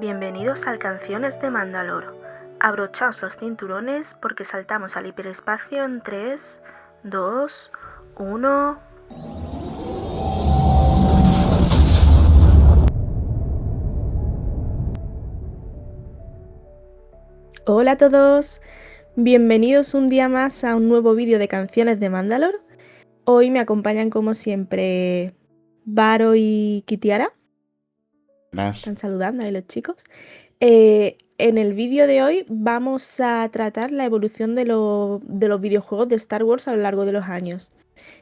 Bienvenidos al Canciones de Mandalor. Abrochaos los cinturones porque saltamos al hiperespacio en 3, 2, 1... Hola a todos, bienvenidos un día más a un nuevo vídeo de Canciones de Mandalor. Hoy me acompañan como siempre Varo y Kitiara. Están saludando ahí los chicos. En el vídeo de hoy vamos a tratar la evolución de los videojuegos de Star Wars a lo largo de los años.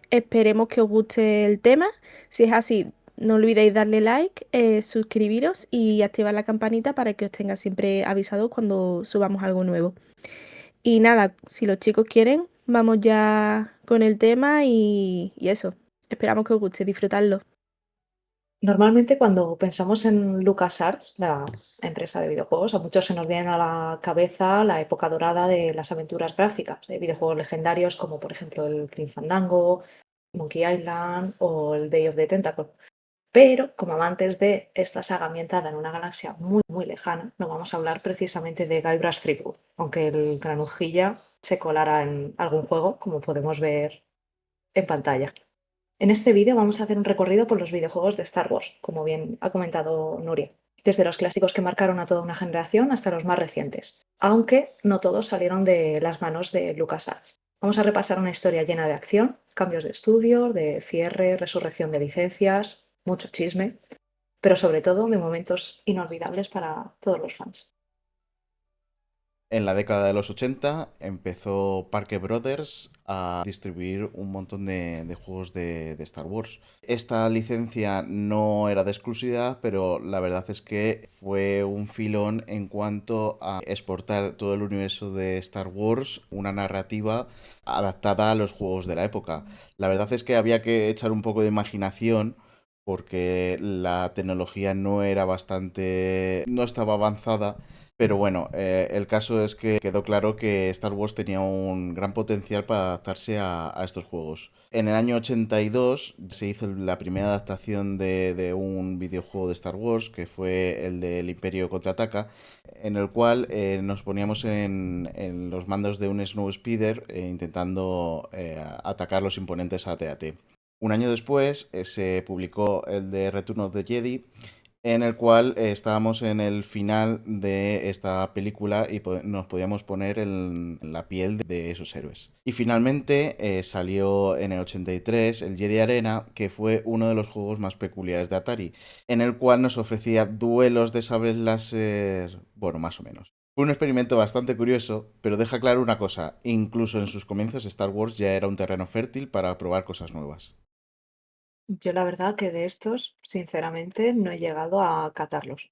Esperemos que os guste el tema. Si es así, no olvidéis darle like, suscribiros y activar la campanita para que os tenga siempre avisados cuando subamos algo nuevo. Y nada, si los chicos quieren, vamos ya con el tema y eso. Esperamos que os guste, disfrutadlo. Normalmente cuando pensamos en LucasArts, la empresa de videojuegos, a muchos se nos viene a la cabeza la época dorada de las aventuras gráficas, de videojuegos legendarios como por ejemplo el Grim Fandango, Monkey Island o el Day of the Tentacle. Pero como amantes de esta saga ambientada en una galaxia muy muy lejana, no vamos a hablar precisamente de Guybrush Threepwood, aunque el granujilla se colara en algún juego, como podemos ver en pantalla. En este vídeo vamos a hacer un recorrido por los videojuegos de Star Wars, como bien ha comentado Nuria, desde los clásicos que marcaron a toda una generación hasta los más recientes, aunque no todos salieron de las manos de LucasArts. Vamos a repasar una historia llena de acción, cambios de estudio, de cierre, resurrección de licencias, mucho chisme, pero sobre todo de momentos inolvidables para todos los fans. En la década de los 80 empezó Parker Brothers a distribuir un montón de juegos de Star Wars. Esta licencia no era de exclusividad, pero la verdad es que fue un filón en cuanto a exportar todo el universo de Star Wars, una narrativa adaptada a los juegos de la época. La verdad es que había que echar un poco de imaginación porque la tecnología no estaba avanzada, pero bueno, el caso es que quedó claro que Star Wars tenía un gran potencial para adaptarse a estos juegos. En el año 82 se hizo la primera adaptación de un videojuego de Star Wars, que fue el del Imperio Contraataca, en el cual nos poníamos en los mandos de un Snowspeeder intentando atacar los imponentes AT-AT. Un año después se publicó el de Return of the Jedi, en el cual estábamos en el final de esta película y nos podíamos poner en la piel de esos héroes. Y finalmente salió en el 83 el Jedi Arena, que fue uno de los juegos más peculiares de Atari, en el cual nos ofrecía duelos de sables láser, bueno, más o menos. Fue un experimento bastante curioso, pero deja claro una cosa: incluso en sus comienzos Star Wars ya era un terreno fértil para probar cosas nuevas. Yo la verdad que de estos, sinceramente, no he llegado a catarlos.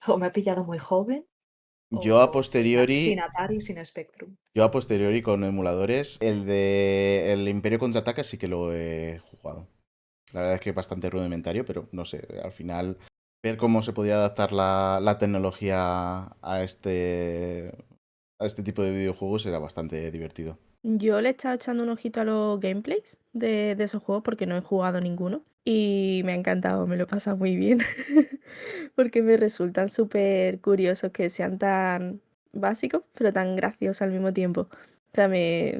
O me ha pillado muy joven Yo a o sin posteriori Atari, sin Spectrum. Yo a posteriori con emuladores, el de el Imperio Contraataca sí que lo he jugado. La verdad es que es bastante rudimentario, pero no sé, al final ver cómo se podía adaptar la tecnología a este tipo de videojuegos era bastante divertido. Yo le he estado echando un ojito a los gameplays de esos juegos porque no he jugado ninguno y me ha encantado, me lo he pasado muy bien porque me resultan súper curiosos que sean tan básicos pero tan graciosos al mismo tiempo. O sea, me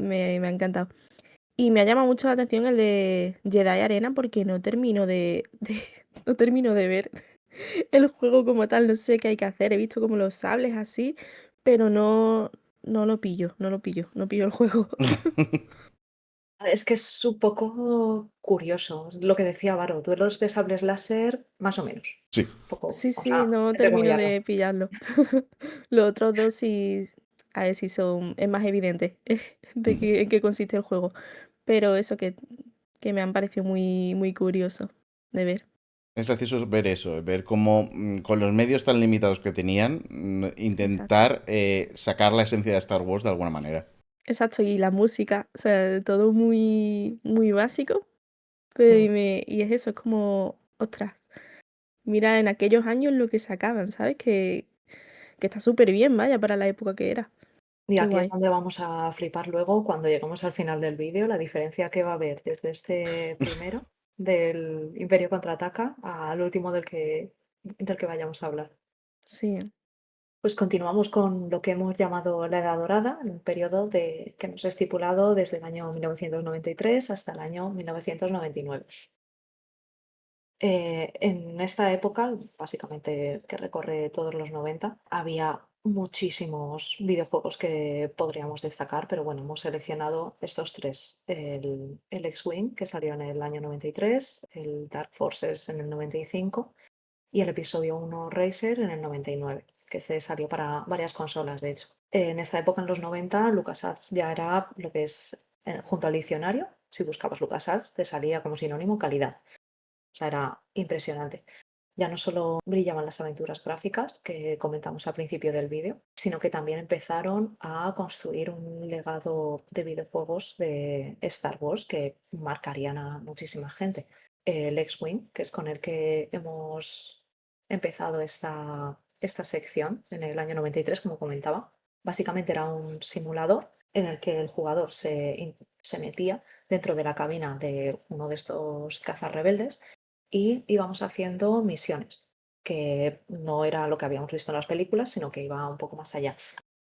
ha encantado. Y me ha llamado mucho la atención el de Jedi Arena porque no termino no termino de ver el juego como tal, no sé qué hay que hacer. He visto como los sables así, pero no lo pillo, no pillo el juego. Es que es un poco curioso lo que decía Varo, duelos de sables láser, más o menos. Sí. Un poco, Sí, vamos a sí, no termino entrecomillarlo. de pillarlo. Los otros dos sí, a ver si son, es más evidente de en qué consiste el juego. Pero eso que me han parecido muy curioso de ver. Es gracioso ver eso, ver cómo con los medios tan limitados que tenían, Exacto. intentar sacar la esencia de Star Wars de alguna manera. Exacto, y la música, o sea, todo muy básico, pero Mm. y es eso, es como, ostras, mira en aquellos años lo que sacaban, ¿sabes? Que está súper bien, vaya, para la época que era. Y Qué aquí es guay. donde vamos a flipar luego cuando lleguemos al final del vídeo, la diferencia que va a haber desde este primero, del Imperio Contraataca, al último del que del que vayamos a hablar. Sí. Pues continuamos con lo que hemos llamado la Edad Dorada, un periodo que hemos estipulado desde el año 1993 hasta el año 1999. En esta época, básicamente que recorre todos los 90, había muchísimos videojuegos que podríamos destacar, pero bueno, hemos seleccionado estos tres. El X-Wing, que salió en el año 93, el Dark Forces en el 95 y el episodio 1 Racer en el 99, que se salió para varias consolas, de hecho. En esta época, en los 90, LucasArts ya era lo que es, junto al diccionario, si buscabas LucasArts, te salía como sinónimo calidad. O sea, era impresionante. Ya no solo brillaban las aventuras gráficas que comentamos al principio del vídeo, sino que también empezaron a construir un legado de videojuegos de Star Wars que marcarían a muchísima gente. El X-Wing, que es con el que hemos empezado esta sección en el año 93, como comentaba, básicamente era un simulador en el que el jugador se metía dentro de la cabina de uno de estos cazas rebeldes y íbamos haciendo misiones, que no era lo que habíamos visto en las películas, sino que iba un poco más allá.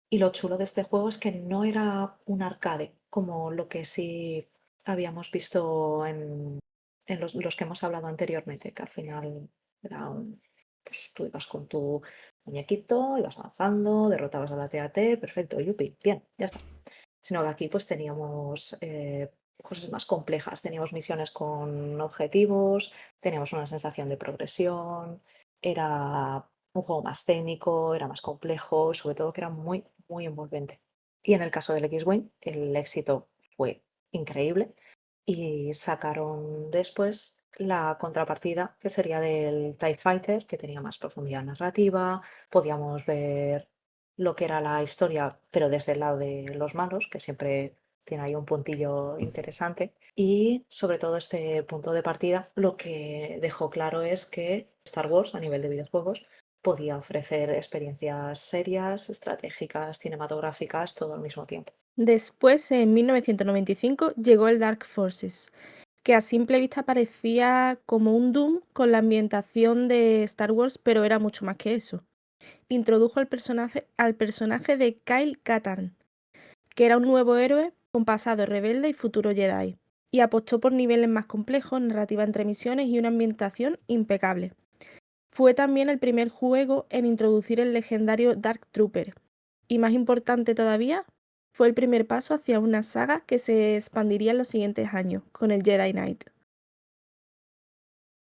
Y lo chulo de este juego es que no era un arcade, como lo que sí habíamos visto en los que hemos hablado anteriormente, que al final era pues tú ibas con tu muñequito, ibas avanzando, derrotabas a la TAT, perfecto, yupi, bien, ya está. Sino que aquí pues teníamos cosas más complejas, teníamos misiones con objetivos, teníamos una sensación de progresión, era un juego más técnico, era más complejo, sobre todo que era muy, muy envolvente. Y en el caso del X-Wing, el éxito fue increíble y sacaron después la contrapartida, que sería del TIE Fighter, que tenía más profundidad narrativa, podíamos ver lo que era la historia, pero desde el lado de los malos, que siempre tiene ahí un puntillo interesante. Y sobre todo este punto de partida, lo que dejó claro es que Star Wars, a nivel de videojuegos, podía ofrecer experiencias serias, estratégicas, cinematográficas, todo al mismo tiempo. Después, en 1995, llegó el Dark Forces, que a simple vista parecía como un Doom con la ambientación de Star Wars, pero era mucho más que eso. Introdujo al personaje de Kyle Katarn, que era un nuevo héroe con pasado rebelde y futuro Jedi, y apostó por niveles más complejos, narrativa entre misiones y una ambientación impecable. Fue también el primer juego en introducir el legendario Dark Trooper, y más importante todavía, fue el primer paso hacia una saga que se expandiría en los siguientes años, con el Jedi Knight.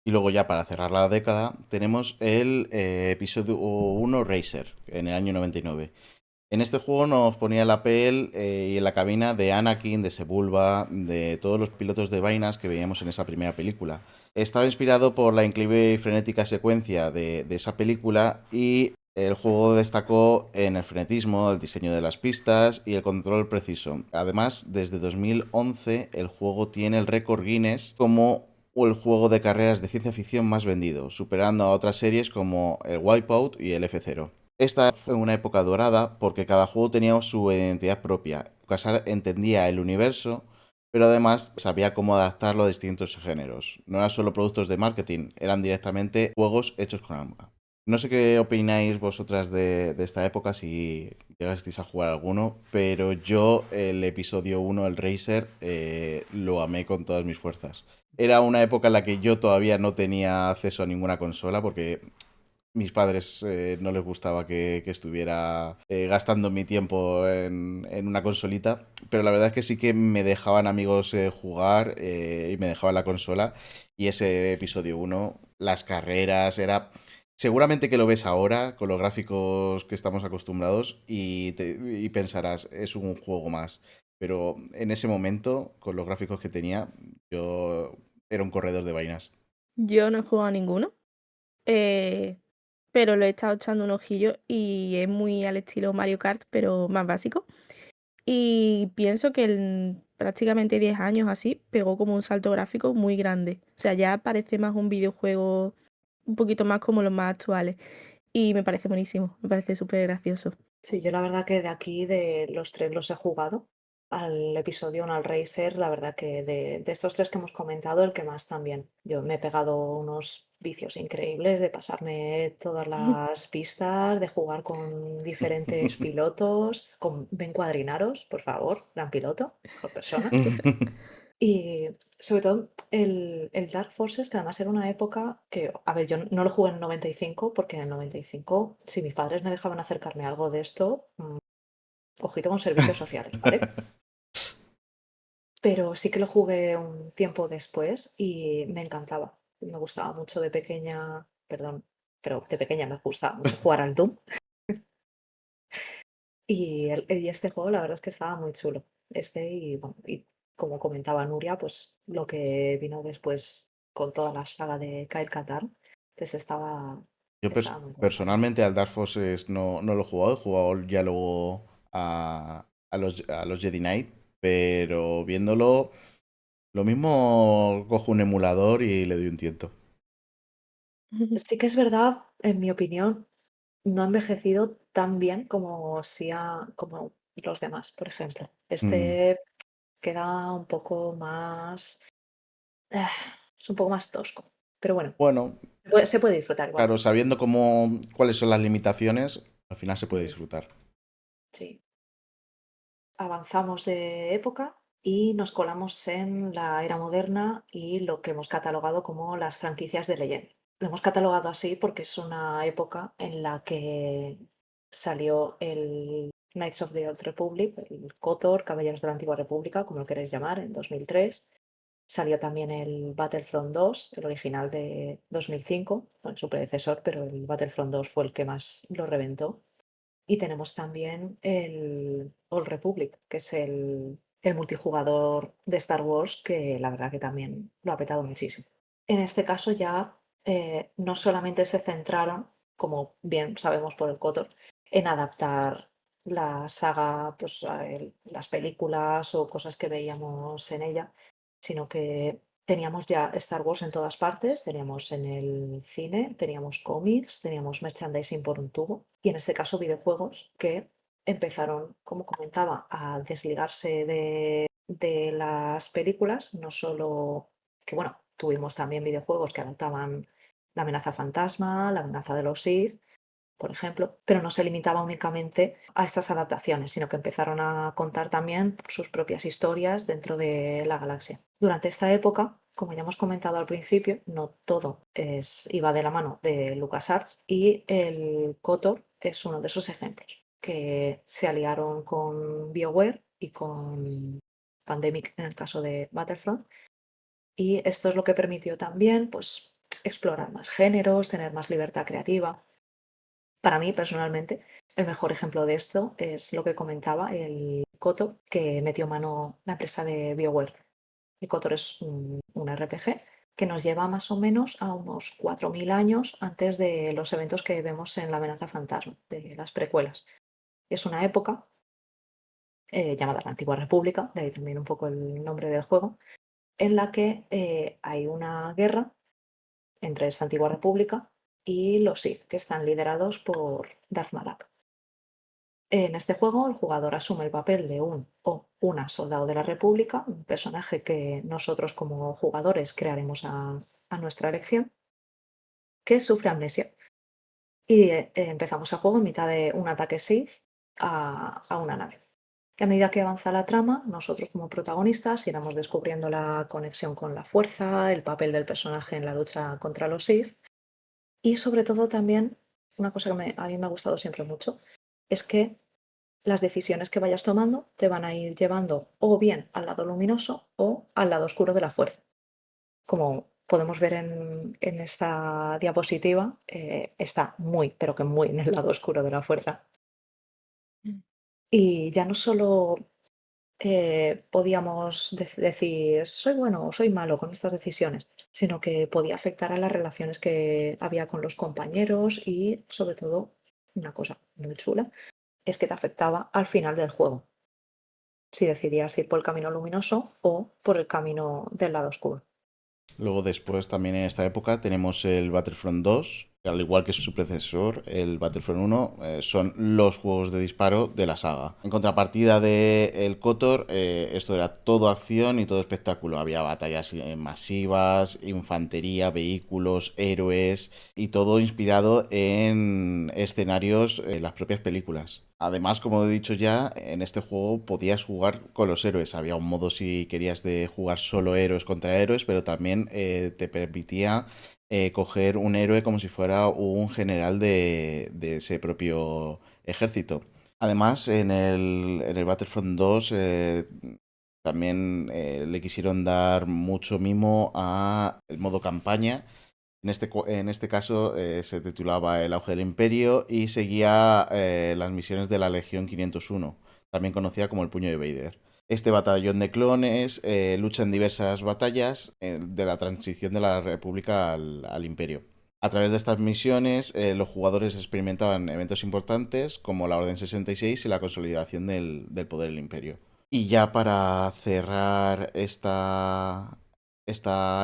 Y luego ya para cerrar la década tenemos el episodio 1 Racer en el año 99. En este juego nos ponía la piel y en la cabina de Anakin, de Sebulba, de todos los pilotos de vainas que veíamos en esa primera película. Estaba inspirado por la increíble y frenética secuencia de esa película y el juego destacó en el frenetismo, el diseño de las pistas y el control preciso. Además, desde 2011 el juego tiene el récord Guinness como el juego de carreras de ciencia ficción más vendido, superando a otras series como el Wipeout y el F0. Esta fue una época dorada porque cada juego tenía su identidad propia. LucasArts entendía el universo, pero además sabía cómo adaptarlo a distintos géneros. No eran solo productos de marketing, eran directamente juegos hechos con alma. No sé qué opináis vosotras de esta época, si llegasteis a jugar alguno, pero yo el episodio 1, el Racer, lo amé con todas mis fuerzas. Era una época en la que yo todavía no tenía acceso a ninguna consola porque mis padres no les gustaba que estuviera gastando mi tiempo en una consolita, pero la verdad es que sí que me dejaban amigos jugar y me dejaban la consola. Y ese episodio 1, las carreras, era... Seguramente que lo ves ahora con los gráficos que estamos acostumbrados y pensarás, es un juego más. Pero en ese momento, con los gráficos que tenía, yo era un corredor de vainas. Yo no he jugado a ninguno, eh, pero lo he estado echando un ojillo y es muy al estilo Mario Kart, pero más básico. Y pienso que en prácticamente 10 años así pegó como un salto gráfico muy grande. O sea, ya parece más un videojuego un poquito más como los más actuales. Y me parece buenísimo, me parece súper gracioso. Sí, yo la verdad que de aquí, de los tres, los he jugado. al episodio On al Racer, la verdad que de estos tres que hemos comentado, el que más también. Yo me he pegado unos vicios increíbles de pasarme todas las pistas, de jugar con diferentes pilotos, con Ben Cuadrinaros, por favor, gran piloto, mejor persona. Y sobre todo el Dark Forces, que además era una época que, a ver, yo no lo jugué en 95, porque en el 95, si mis padres me dejaban acercarme a algo de esto, ojito con servicios sociales, ¿vale? Pero sí que lo jugué un tiempo después y me encantaba. Me gustaba mucho de pequeña, perdón, pero de pequeña me gustaba mucho jugar al Doom. Y este juego la verdad es que estaba muy chulo. Este y, bueno, y como comentaba Nuria, pues lo que vino después con toda la saga de Kyle Katarn, pues Yo estaba muy guapa. personalmente al Dark Forces no lo he jugado ya luego a los Jedi Knight, pero viéndolo, lo mismo cojo un emulador y le doy un tiento. Sí que es verdad, en mi opinión, no ha envejecido tan bien como los demás, por ejemplo. Mm. Este queda un poco más. ah, es un poco más tosco. Pero bueno, Bueno, se puede disfrutar igual. claro, sabiendo cuáles son las limitaciones, al final se puede Ujú. disfrutar. Sí. Avanzamos de época y nos colamos en la era moderna y lo que hemos catalogado como las franquicias de leyenda. Lo hemos catalogado así porque es una época en la que salió el Knights of the Old Republic, el KOTOR, Caballeros de la Antigua República, como lo queréis llamar, en 2003. Salió también el Battlefront 2, el original de 2005, bueno, su predecesor, pero el Battlefront 2 fue el que más lo reventó. Y tenemos también el Old Republic, que es el multijugador de Star Wars, que la verdad que también lo ha petado muchísimo. En este caso ya no solamente se centraron, como bien sabemos por el KOTOR, en adaptar la saga, pues, las películas o cosas que veíamos en ella, sino que teníamos ya Star Wars en todas partes, teníamos en el cine, teníamos cómics, teníamos merchandising por un tubo y en este caso videojuegos que empezaron, como comentaba, a desligarse de las películas, no solo que, bueno, tuvimos también videojuegos que adaptaban La amenaza fantasma, La venganza de los Sith, por ejemplo, pero no se limitaba únicamente a estas adaptaciones, sino que empezaron a contar también sus propias historias dentro de la galaxia. Durante esta época, como ya hemos comentado al principio, no todo iba de la mano de LucasArts y el KOTOR es uno de esos ejemplos, que se aliaron con BioWare y con Pandemic en el caso de Battlefront, y esto es lo que permitió también, pues, explorar más géneros, tener más libertad creativa. Para mí, personalmente, el mejor ejemplo de esto es lo que comentaba el KOTOR, que metió mano la empresa de BioWare. El KOTOR es un RPG que nos lleva más o menos a unos 4000 años antes de los eventos que vemos en La amenaza fantasma, de las precuelas. Es una época llamada la Antigua República, de ahí también un poco el nombre del juego, en la que hay una guerra entre esta Antigua República y los Sith, que están liderados por Darth Malak. En este juego, el jugador asume el papel de un o una soldado de la República, un personaje que nosotros como jugadores crearemos a nuestra elección, que sufre amnesia. Y empezamos el juego en mitad de un ataque Sith a una nave. Y a medida que avanza la trama, nosotros como protagonistas iremos descubriendo la conexión con la fuerza, el papel del personaje en la lucha contra los Sith y sobre todo también una cosa que a mí me ha gustado siempre mucho es que las decisiones que vayas tomando te van a ir llevando o bien al lado luminoso o al lado oscuro de la fuerza. Como podemos ver en esta diapositiva, está muy, pero que muy en el lado oscuro de la fuerza. Y ya no solo podíamos decir soy bueno o soy malo con estas decisiones, sino que podía afectar a las relaciones que había con los compañeros y sobre todo, una cosa muy chula, es que te afectaba al final del juego, si decidías ir por el camino luminoso o por el camino del lado oscuro. Luego después también en esta época tenemos el Battlefront 2, al igual que su predecesor, el Battlefront 1, son los juegos de disparo de la saga. En contrapartida de el KOTOR, esto era todo acción y todo espectáculo. Había batallas masivas, infantería, vehículos, héroes y todo inspirado en escenarios en las propias películas. Además, como he dicho ya, en este juego podías jugar con los héroes. Había un modo si querías de jugar solo héroes contra héroes, pero también te permitía coger un héroe como si fuera un general de ese propio ejército. Además, en el Battlefront 2 también le quisieron dar mucho mimo a el modo campaña. En este caso se titulaba El auge del imperio y seguía las misiones de la Legión 501, también conocida como el Puño de Vader. Este batallón de clones lucha en diversas batallas de la transición de la República al Imperio. A través de estas misiones, los jugadores experimentaban eventos importantes como la Orden 66 y la consolidación del poder del Imperio. Y ya para cerrar esta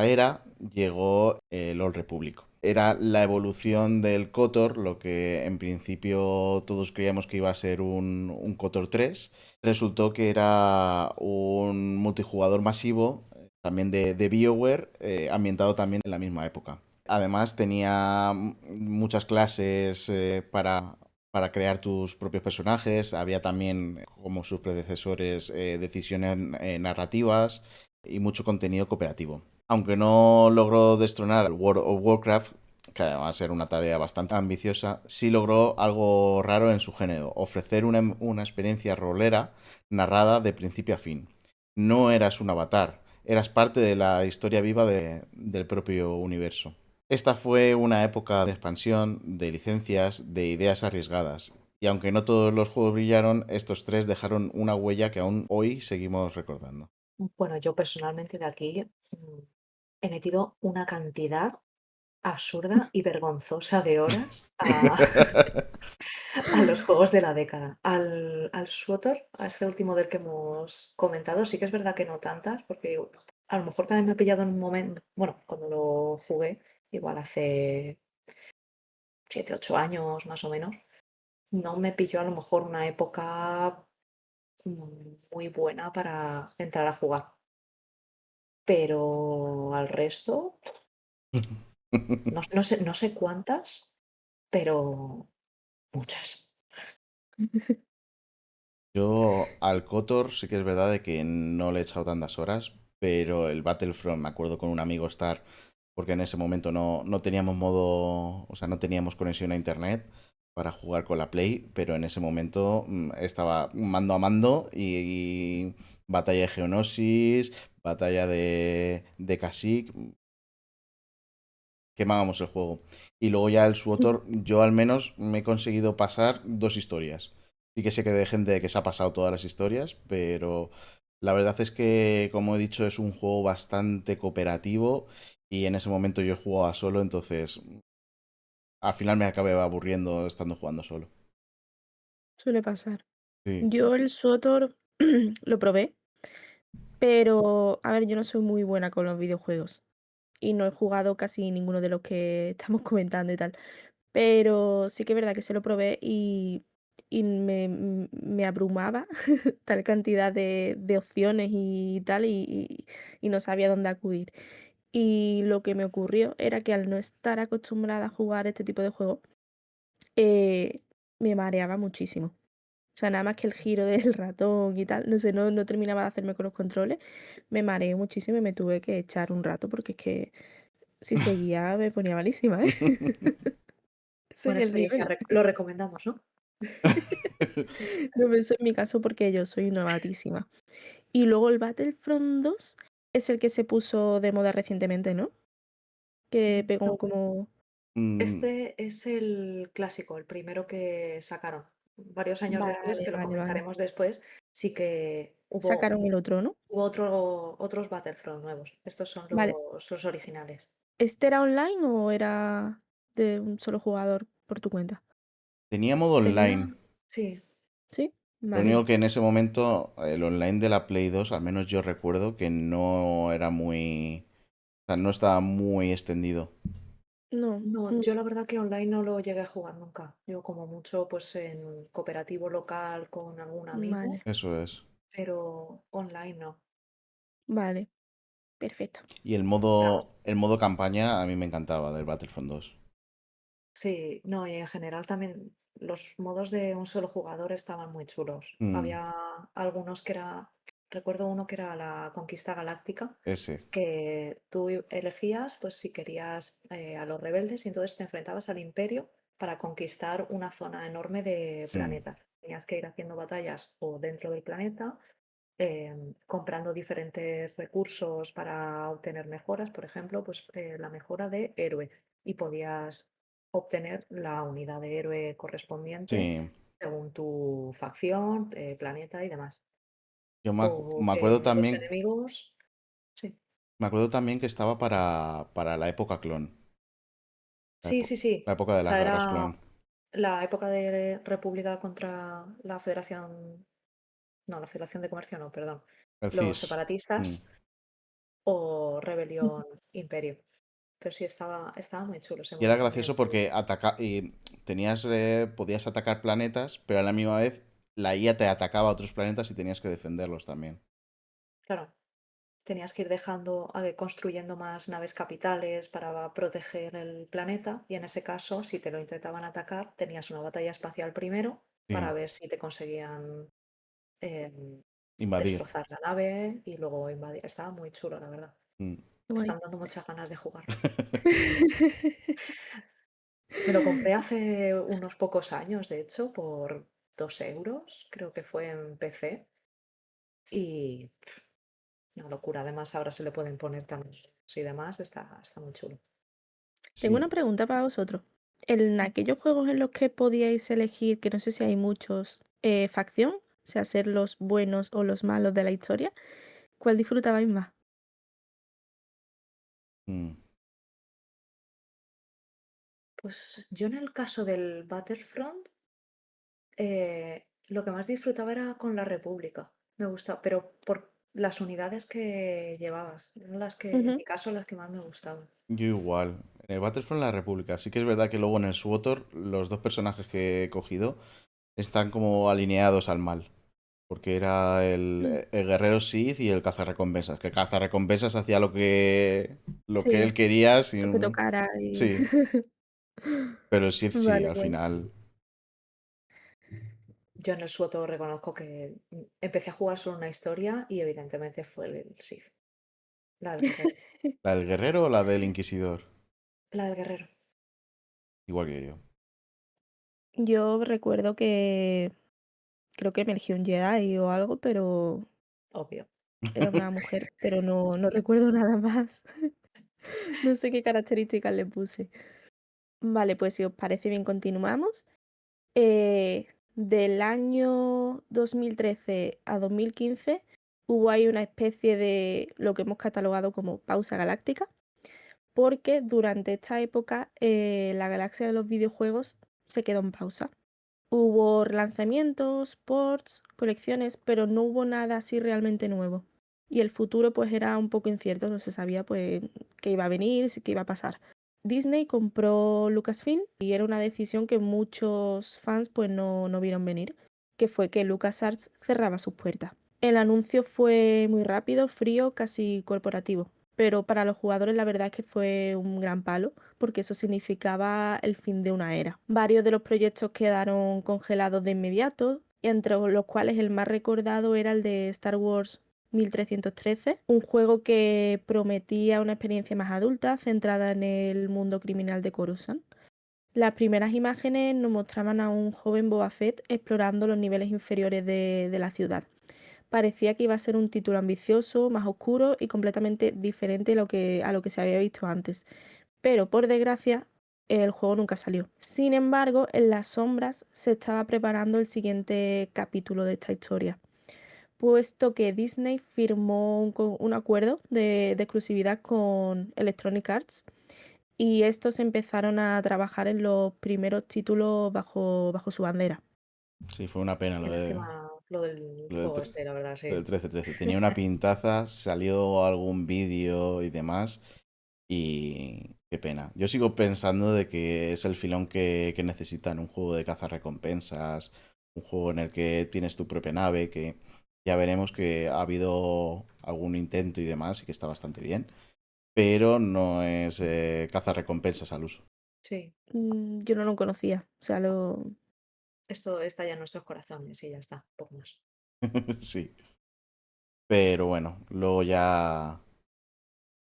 era, llegó el Old Republic. Era la evolución del KOTOR, lo que en principio todos creíamos que iba a ser un KOTOR 3. Resultó que era un multijugador masivo, también de BioWare, ambientado también en la misma época. Además tenía muchas clases para crear tus propios personajes. Había también, como sus predecesores, decisiones narrativas y mucho contenido cooperativo. Aunque no logró destronar al World of Warcraft, que además era una tarea bastante ambiciosa, sí logró algo raro en su género: ofrecer una experiencia rolera narrada de principio a fin. No eras un avatar, eras parte de la historia viva del propio universo. Esta fue una época de expansión, de licencias, de ideas arriesgadas. Y aunque no todos los juegos brillaron, estos tres dejaron una huella que aún hoy seguimos recordando. Bueno, yo personalmente de aquí he metido una cantidad absurda y vergonzosa de horas a los juegos de la década. Al SWTOR, a este último del que hemos comentado, sí que es verdad que no tantas, porque a lo mejor también me he pillado en un momento, bueno, cuando lo jugué, igual hace 7, 8 años más o menos, no me pilló a lo mejor una época muy buena para entrar a jugar. Pero al resto, no sé cuántas, pero muchas. Yo al KOTOR sí que es verdad de que no le he echado tantas horas, pero el Battlefront me acuerdo con un amigo estar, porque en ese momento no teníamos modo, o sea, no teníamos conexión a internet para jugar con la Play, pero en ese momento estaba mando a mando y batalla de Geonosis, batalla de Kashyyyk, quemábamos el juego. Y luego ya el SWTOR, yo al menos me he conseguido pasar 2 historias. Sí que sé que hay gente que se ha pasado todas las historias, pero la verdad es que, como he dicho, es un juego bastante cooperativo y en ese momento yo jugaba solo, entonces al final me acabé aburriendo estando jugando solo. Suele pasar. Sí. Yo el SWTOR lo probé, pero a ver, yo no soy muy buena con los videojuegos y no he jugado casi ninguno de los que estamos comentando y tal. Pero sí que es verdad que se lo probé y me abrumaba tal cantidad de opciones y tal, y no sabía dónde acudir. Y lo que me ocurrió era que al no estar acostumbrada a jugar este tipo de juegos, eh, me mareaba muchísimo. O sea, nada más que el giro del ratón y tal, no sé, no terminaba de hacerme con los controles, me mareé muchísimo y me tuve que echar un rato porque es que si seguía me ponía malísima, ¿eh? Ese es Buena el experiencia, nivel. lo recomendamos, ¿no? No, pero eso en mi caso porque yo soy novatísima. Y luego el Battlefront 2 es el que se puso de moda recientemente, ¿no? Que pegó No, como... Mm, este es el clásico, el primero que sacaron. Varios años después, Vale, que lo vale, vale. comentaremos después, sí que hubo, Sacaron el otro, ¿no? hubo otros Battlefront nuevos. Estos son Vale. los originales. ¿Este era online o era de un solo jugador por tu cuenta? tenía modo Tenía, online. sí, ¿Sí? Lo Vale. único que en ese momento el online de la Play 2, al menos yo recuerdo que no era muy... O sea, no estaba muy extendido. No. No, yo la verdad que online no lo llegué a jugar nunca. Yo como mucho pues en cooperativo local con algún amigo, Vale, Eso es. pero online no. vale, perfecto. Y el Pero vamos, modo campaña a mí me encantaba del Battlefront 2. sí, no, y en general también los modos de un solo jugador estaban muy chulos. Mm, Había algunos que recuerdo uno que era la Conquista Galáctica, ese. que tú elegías pues si querías a los rebeldes y entonces te enfrentabas al Imperio para conquistar una zona enorme de Mm, planetas. Tenías que ir haciendo batallas o dentro del planeta, comprando diferentes recursos para obtener mejoras, por ejemplo, pues la mejora de héroe y podías obtener la unidad de héroe correspondiente sí. según tu facción, planeta y demás. Yo O me acuerdo que los también. enemigos, sí. Me acuerdo también que estaba para la época clon. Sí, sí, La sí. época de O las sea, guerras era clon. la época de República contra la Federación, no, la Federación de Comercio, no, perdón, El los CIS. Mm. separatistas o Rebelión Imperio. Pero sí, estaba muy chulo ese Y era modo también. gracioso porque y podías atacar planetas, pero a la misma vez la IA te atacaba a otros planetas y tenías que defenderlos también. Claro, tenías que ir construyendo más naves capitales para proteger el planeta y en ese caso, si te lo intentaban atacar, tenías una batalla espacial primero para Sí. ver si te conseguían em, Invadir. destrozar la nave y luego invadir. Estaba muy chulo, la verdad. Mm. Me Guay. están dando muchas ganas de jugarlo. Me lo compré hace unos pocos años, de hecho, por 2 euros, creo que fue en PC. Y una locura. Además, ahora se le pueden poner también y demás. Está muy chulo. Tengo una Sí. pregunta para vosotros. En aquellos juegos en los que podíais elegir, que no sé si hay muchos, facción, o sea, ser los buenos o los malos de la historia, ¿cuál disfrutabais más? Mm. Pues yo en el caso del Battlefront, lo que más disfrutaba era con la República. Me gusta, pero por las unidades que llevabas. Eran las que, en Ujú. mi caso, las que más me gustaban. Yo igual. En el Battlefront la República. Sí que es verdad que luego en el SWTOR los dos personajes que he cogido están como alineados al mal. Porque era Mm. el guerrero Sith y el cazarrecompensas. Que el cazarrecompensas hacía lo que él Sí, quería lo que sin. tocara y... Sí. Pero el Sith sí, Vale, al guay. final. Yo en el Suoto reconozco que empecé a jugar solo una historia y evidentemente fue el Sith, la del guerrero. ¿La del guerrero o la del inquisidor? La del guerrero, Igual que yo. Yo recuerdo que creo que me elegí un Jedi o algo, pero obvio. era una mujer, pero no recuerdo nada más. No sé qué características le puse. Vale, pues si os parece bien, continuamos. Del año 2013 a 2015 hubo ahí una especie de lo que hemos catalogado como pausa galáctica, porque durante esta época la galaxia de los videojuegos se quedó en pausa. Hubo relanzamientos, ports, colecciones, pero no hubo nada así realmente nuevo. Y el futuro pues era un poco incierto, no se sabía pues qué iba a venir, qué iba a pasar. Disney compró Lucasfilm y era una decisión que muchos fans pues no vieron venir, que fue que LucasArts cerraba sus puertas. El anuncio fue muy rápido, frío, casi corporativo, pero para los jugadores la verdad es que fue un gran palo, porque eso significaba el fin de una era. Varios de los proyectos quedaron congelados de inmediato, entre los cuales el más recordado era el de Star Wars 1313, un juego que prometía una experiencia más adulta, centrada en el mundo criminal de Coruscant. Las primeras imágenes nos mostraban a un joven Boba Fett explorando los niveles inferiores de la ciudad. Parecía que iba a ser un título ambicioso, más oscuro y completamente diferente a lo que se había visto antes. Pero por desgracia, el juego nunca salió. Sin embargo, en las sombras se estaba preparando el siguiente capítulo de esta historia, puesto que Disney firmó un acuerdo de exclusividad con Electronic Arts y estos empezaron a trabajar en los primeros títulos bajo su bandera. Sí, fue una pena Qué lástima lo del lo del, juego tre- este, la verdad, lo del sí. 13-13. Tenía una pintaza, salió algún vídeo y demás. Y Qué pena. Yo sigo pensando de que es el filón que necesitan un juego de cazarrecompensas, un juego en el que tienes tu propia nave, que ya veremos que ha habido algún intento y demás y que está bastante bien, pero no es cazarrecompensas al uso. Sí, Yo no lo conocía, o sea, esto está ya en nuestros corazones y ya está, poco más. Sí, pero bueno, luego ya,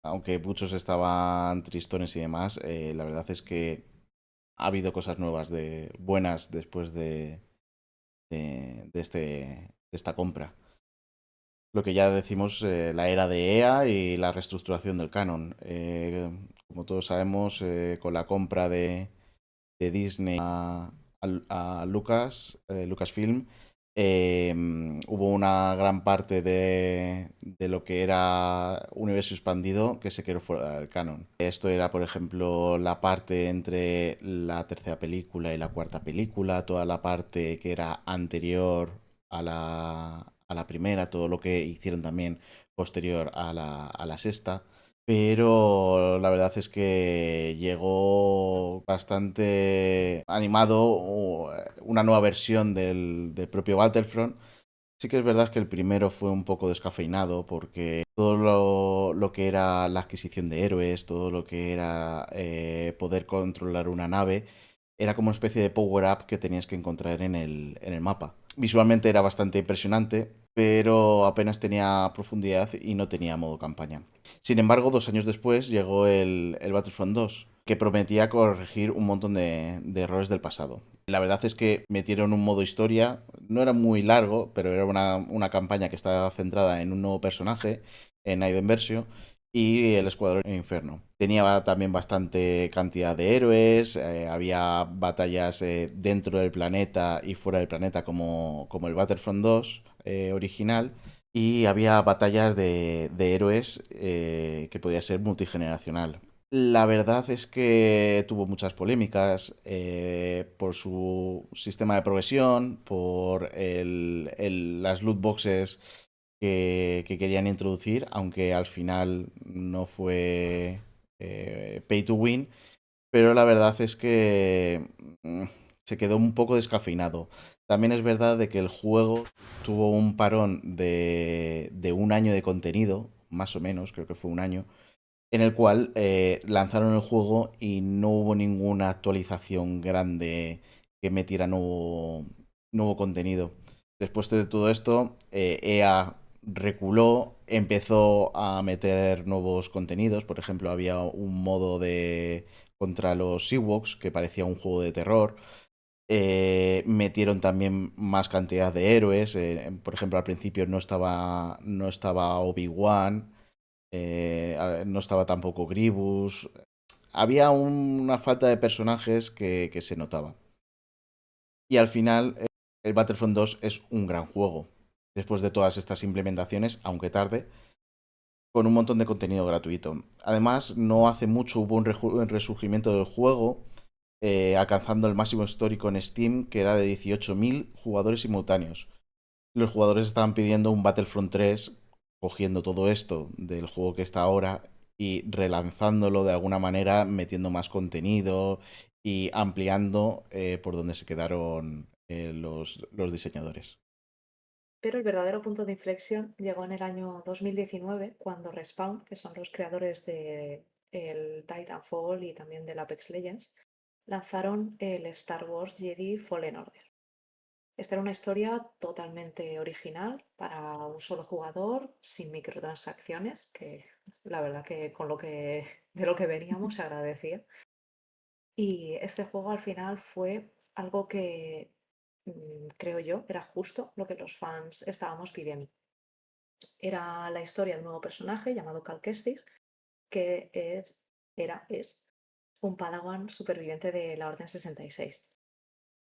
aunque muchos estaban tristones y demás, la verdad es que ha habido cosas nuevas de buenas después de esta compra. Lo que ya decimos, la era de EA y la reestructuración del canon. Como todos sabemos, con la compra de Disney a Lucasfilm, hubo una gran parte de lo que era universo expandido que se quedó fuera del canon. Esto era, por ejemplo, la parte entre la tercera película y la cuarta película, toda la parte que era anterior a la primera, todo lo que hicieron también posterior a la sexta. Pero la verdad es que llegó bastante animado una nueva versión del propio Battlefront. Sí que es verdad que el primero fue un poco descafeinado porque todo lo que era la adquisición de héroes, todo lo que era poder controlar una nave, era como una especie de power-up que tenías que encontrar en el mapa. Visualmente era bastante impresionante, pero apenas tenía profundidad y no tenía modo campaña. Sin embargo, 2 años después llegó el Battlefront 2, que prometía corregir un montón de errores del pasado. La verdad es que metieron un modo historia, no era muy largo, pero era una campaña que estaba centrada en un nuevo personaje, en Aiden Versio, y el Escuadrón Inferno. Tenía también bastante cantidad de héroes, había batallas dentro del planeta y fuera del planeta como el Battlefront 2 original, y había batallas de héroes que podía ser multigeneracional. La verdad es que tuvo muchas polémicas por su sistema de progresión, por las loot boxes que querían introducir, aunque al final no fue pay to win, pero la verdad es que se quedó un poco descafeinado. También es verdad de que el juego tuvo un parón de un año de contenido, más o menos, creo que fue un año, en el cual lanzaron el juego y no hubo ninguna actualización grande que metiera nuevo contenido. Después de todo esto, EA reculó, empezó a meter nuevos contenidos. Por ejemplo, había un modo de contra los Ewoks que parecía un juego de terror. Metieron también más cantidad de héroes. Por ejemplo, al principio no estaba Obi-Wan, no estaba tampoco Gribus. Había una falta de personajes que se notaba. Y al final, el Battlefront 2 es un gran juego. Después de todas estas implementaciones, aunque tarde, con un montón de contenido gratuito. Además, no hace mucho hubo un resurgimiento del juego, alcanzando el máximo histórico en Steam, que era de 18.000 jugadores simultáneos. Los jugadores estaban pidiendo un Battlefront 3, cogiendo todo esto del juego que está ahora y relanzándolo de alguna manera, metiendo más contenido y ampliando por donde se quedaron los diseñadores. Pero el verdadero punto de inflexión llegó en el año 2019, cuando Respawn, que son los creadores de el Titanfall y también del Apex Legends, lanzaron el Star Wars Jedi Fallen Order. Esta era una historia totalmente original para un solo jugador, sin microtransacciones, que la verdad que con lo que de lo que veníamos se agradecía. Y este juego al final fue algo que creo yo era justo lo que los fans estábamos pidiendo. Era la historia de un nuevo personaje llamado Cal Kestis, que es un Padawan superviviente de la Orden 66.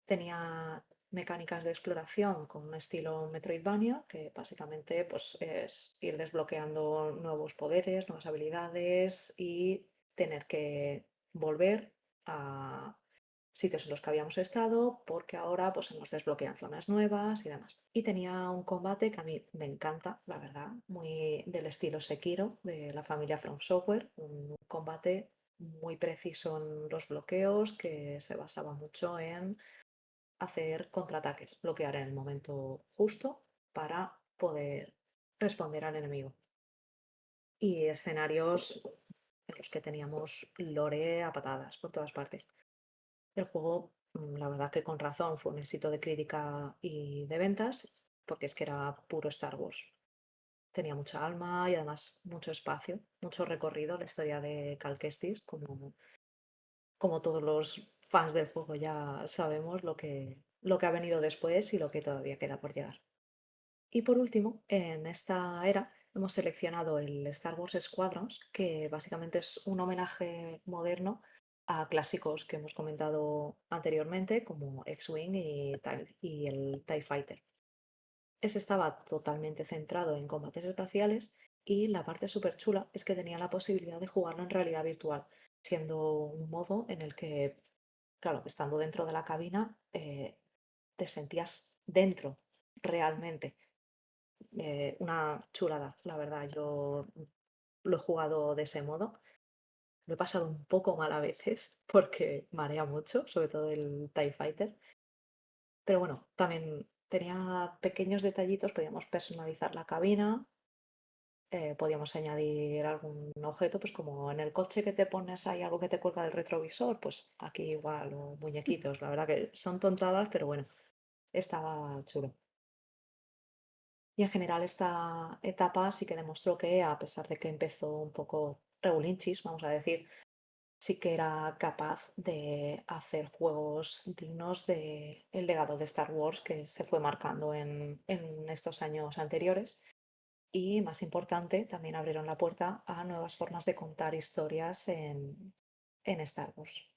Tenía mecánicas de exploración con un estilo Metroidvania, que básicamente pues, es ir desbloqueando nuevos poderes, nuevas habilidades y tener que volver a sitios en los que habíamos estado, porque ahora pues, se nos desbloquean zonas nuevas y demás. Y tenía un combate que a mí me encanta, la verdad, muy del estilo Sekiro, de la familia From Software, un combate muy preciso en los bloqueos, que se basaba mucho en hacer contraataques, bloquear en el momento justo para poder responder al enemigo. Y escenarios en los que teníamos lore a patadas por todas partes. El juego, la verdad que con razón, fue un éxito de crítica y de ventas, porque es que era puro Star Wars. Tenía mucha alma y además mucho espacio, mucho recorrido. La historia de Cal Kestis, como todos los fans del juego ya sabemos lo que ha venido después y lo que todavía queda por llegar. Y por último, en esta era hemos seleccionado el Star Wars Squadrons, que básicamente es un homenaje moderno a clásicos que hemos comentado anteriormente, como X-Wing y el TIE Fighter. Ese estaba totalmente centrado en combates espaciales y la parte súper chula es que tenía la posibilidad de jugarlo en realidad virtual, siendo un modo en el que, claro, estando dentro de la cabina, te sentías dentro realmente. Una chulada, la verdad. Yo lo he jugado de ese modo. Lo he pasado un poco mal a veces porque marea mucho, sobre todo el TIE Fighter. Pero bueno, también tenía pequeños detallitos, podíamos personalizar la cabina, podíamos añadir algún objeto, pues como en el coche que te pones hay algo que te cuelga del retrovisor, pues aquí igual, o muñequitos. La verdad que son tontadas, pero bueno, estaba chulo. Y en general esta etapa sí que demostró que, a pesar de que empezó un poco regulinchis, vamos a decir, sí que era capaz de hacer juegos dignos de el legado de Star Wars que se fue marcando en estos años anteriores. Y más importante, también abrieron la puerta a nuevas formas de contar historias en Star Wars.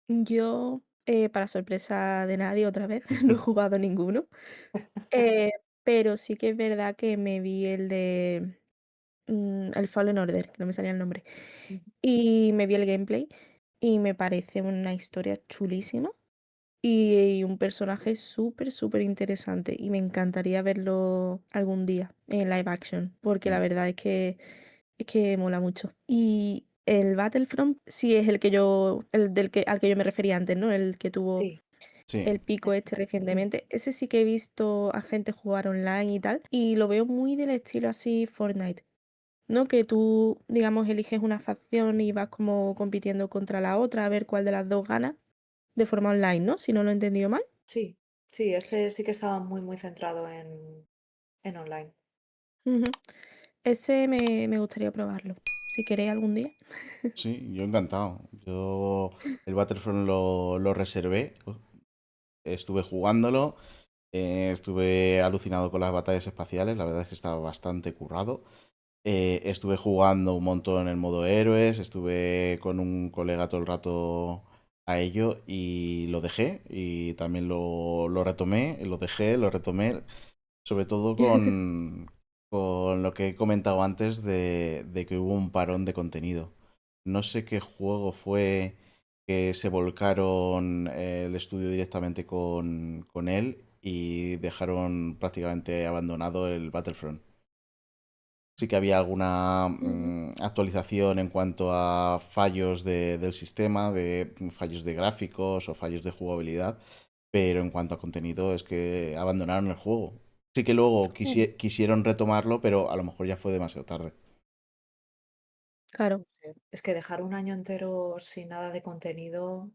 Yo, para sorpresa de nadie otra vez, no he jugado ninguno, eh, pero sí que es verdad que me vi el de, el Fallen Order, que no me salía el nombre, Ujú. y me vi el gameplay y me parece una historia chulísima y un personaje súper, súper interesante y me encantaría verlo algún día en live action, porque la Mm. verdad es que mola mucho. Y el Battlefront sí es el que yo, el del que, al que yo me refería antes, ¿no? El que tuvo Sí, Sí, el pico ese este mismo. recientemente. Ese sí que he visto a gente jugar online y tal, y lo veo muy del estilo así Fortnite, ¿no? Que tú, digamos, eliges una facción y vas como compitiendo contra la otra a ver cuál de las dos gana de forma online, ¿no? Si no lo he entendido mal. Sí, sí, este sí que estaba muy, muy centrado en online. Ujú. Ese me gustaría probarlo. Si queréis algún día. sí, yo encantado. Yo el Battlefront lo reservé, estuve jugándolo, estuve alucinado con las batallas espaciales, la verdad es que estaba bastante currado. Estuve jugando un montón en el modo héroes, estuve con un colega todo el rato a ello y lo dejé y también lo retomé, lo dejé, lo retomé, sobre todo con lo que he comentado antes de que hubo un parón de contenido. No sé qué juego fue que se volcaron el estudio directamente con él y dejaron prácticamente abandonado el Battlefront. Sí que había alguna Ujú. actualización en cuanto a fallos del sistema, de fallos de gráficos o fallos de jugabilidad, pero en cuanto a contenido es que abandonaron el juego. Sí que luego quisieron retomarlo, pero a lo mejor ya fue demasiado tarde. Claro. Es que dejar un año entero sin nada de contenido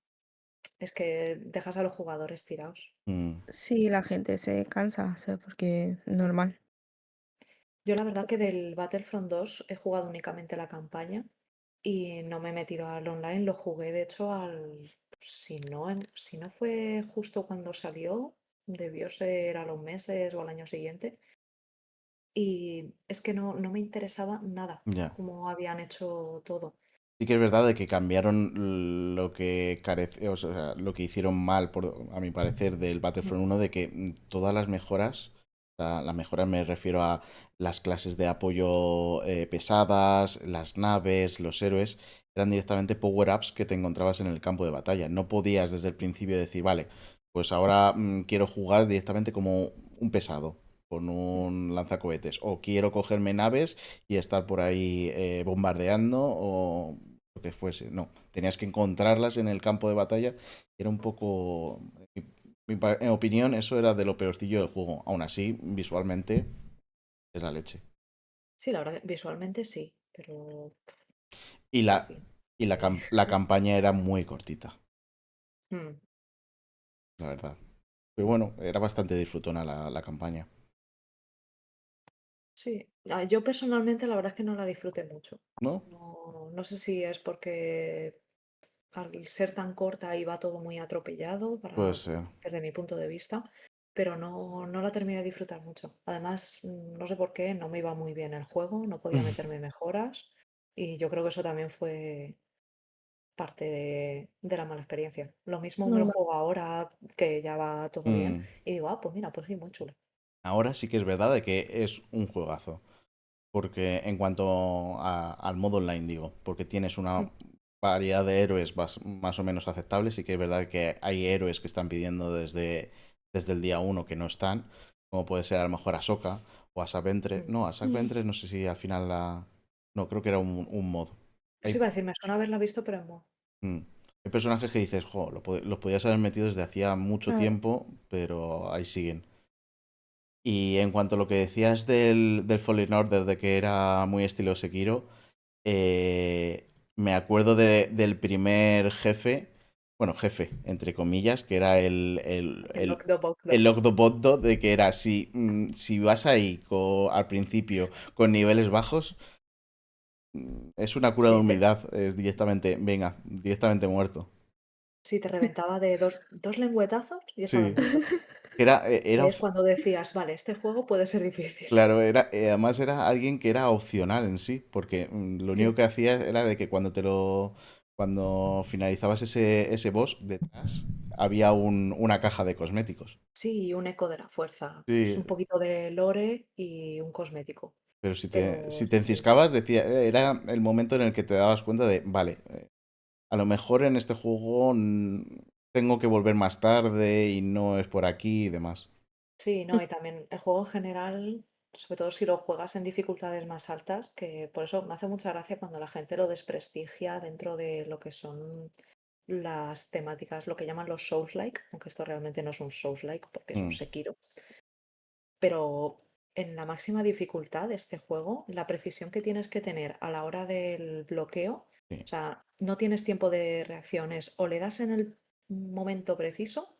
es que dejas a los jugadores tirados. Mm, Sí, la gente se cansa, ¿sabes? Porque es Sí. normal. Yo la verdad que del Battlefront 2 he jugado únicamente la campaña y no me he metido al online. Lo jugué de hecho si no fue justo cuando salió, debió ser a los meses o al año siguiente. Y es que no me interesaba nada ya. cómo habían hecho todo. Sí que es verdad de que cambiaron lo que carece, o sea, lo que hicieron mal, a mi parecer, del Mm. Battlefront 1, de que todas las mejoras, o sea, las mejoras me refiero a las clases de apoyo pesadas, las naves, los héroes, eran directamente power-ups que te encontrabas en el campo de batalla. No podías desde el principio decir, vale, pues ahora quiero jugar directamente como un pesado, con un lanzacohetes, o quiero cogerme naves y estar por ahí bombardeando, o lo que fuese. No, tenías que encontrarlas en el campo de batalla. Era un poco, en opinión, eso era de lo peorcillo del juego. Aún así, visualmente, es la leche. Sí, la verdad, que visualmente sí, pero Y sí, la, y la, que- la campaña era muy cortita, Mm, la verdad. Pero bueno, era bastante disfrutona la campaña, sí. Yo personalmente la verdad es que no la disfruté mucho. ¿no? No sé si es porque al ser tan corta iba todo muy atropellado Puede ser. desde mi punto de vista, pero no la terminé de disfrutar mucho. Además, no sé por qué, no me iba muy bien el juego, no podía meterme mejoras y yo creo que eso también fue parte de la mala experiencia. Lo mismo me lo Normal. juego ahora que ya va todo bien Mm. y digo, pues mira, pues sí, muy chulo. Ahora sí que es verdad de que es un juegazo. Porque en cuanto al modo online, digo, porque tienes una Mm, variedad de héroes más o menos aceptables. Sí que es verdad que hay héroes que están pidiendo desde el día uno que no están, como puede ser a lo mejor Ahsoka o Asajj Ventress. mm. No, Asajj Mm. Ventress no sé si al final No, creo que era un mod. Eso Hay, iba a decir, me suena haberla visto, pero no. mm, hay personajes que dices, jo, los podías haber metido desde hacía mucho Claro. tiempo, pero ahí siguen. Y en cuanto a lo que decías del Fallen Order, de que era muy estilo Sekiro, me acuerdo del primer jefe, bueno, jefe, entre comillas, que era El Lock the Box. el Ogdoboddo, de que era, si vas ahí al principio con niveles bajos, es una cura de Sí, humildad, es directamente, venga, directamente muerto. sí, te reventaba de dos lengüetazos y estabas Sí, muerto. era, Ahí es cuando decías, vale, este juego puede ser difícil. claro, además era alguien que era opcional en sí, porque lo único Sí, que hacía era de que cuando finalizabas ese boss, detrás había una caja de cosméticos. sí, un eco de la fuerza. Es Sí, un poquito de lore y un cosmético. pero si te, Pero si te sí, enciscabas, era el momento en el que te dabas cuenta de, vale, a lo mejor en este juego tengo que volver más tarde y no es por aquí y demás. sí, no, y también el juego en general, sobre todo si lo juegas en dificultades más altas, que por eso me hace mucha gracia cuando la gente lo desprestigia dentro de lo que son las temáticas, lo que llaman los Souls-like, aunque esto realmente no es un Souls-like porque es un Mm, Sekiro. Pero en la máxima dificultad de este juego, la precisión que tienes que tener a la hora del bloqueo, sí. o sea, no tienes tiempo de reacciones, o le das en el momento preciso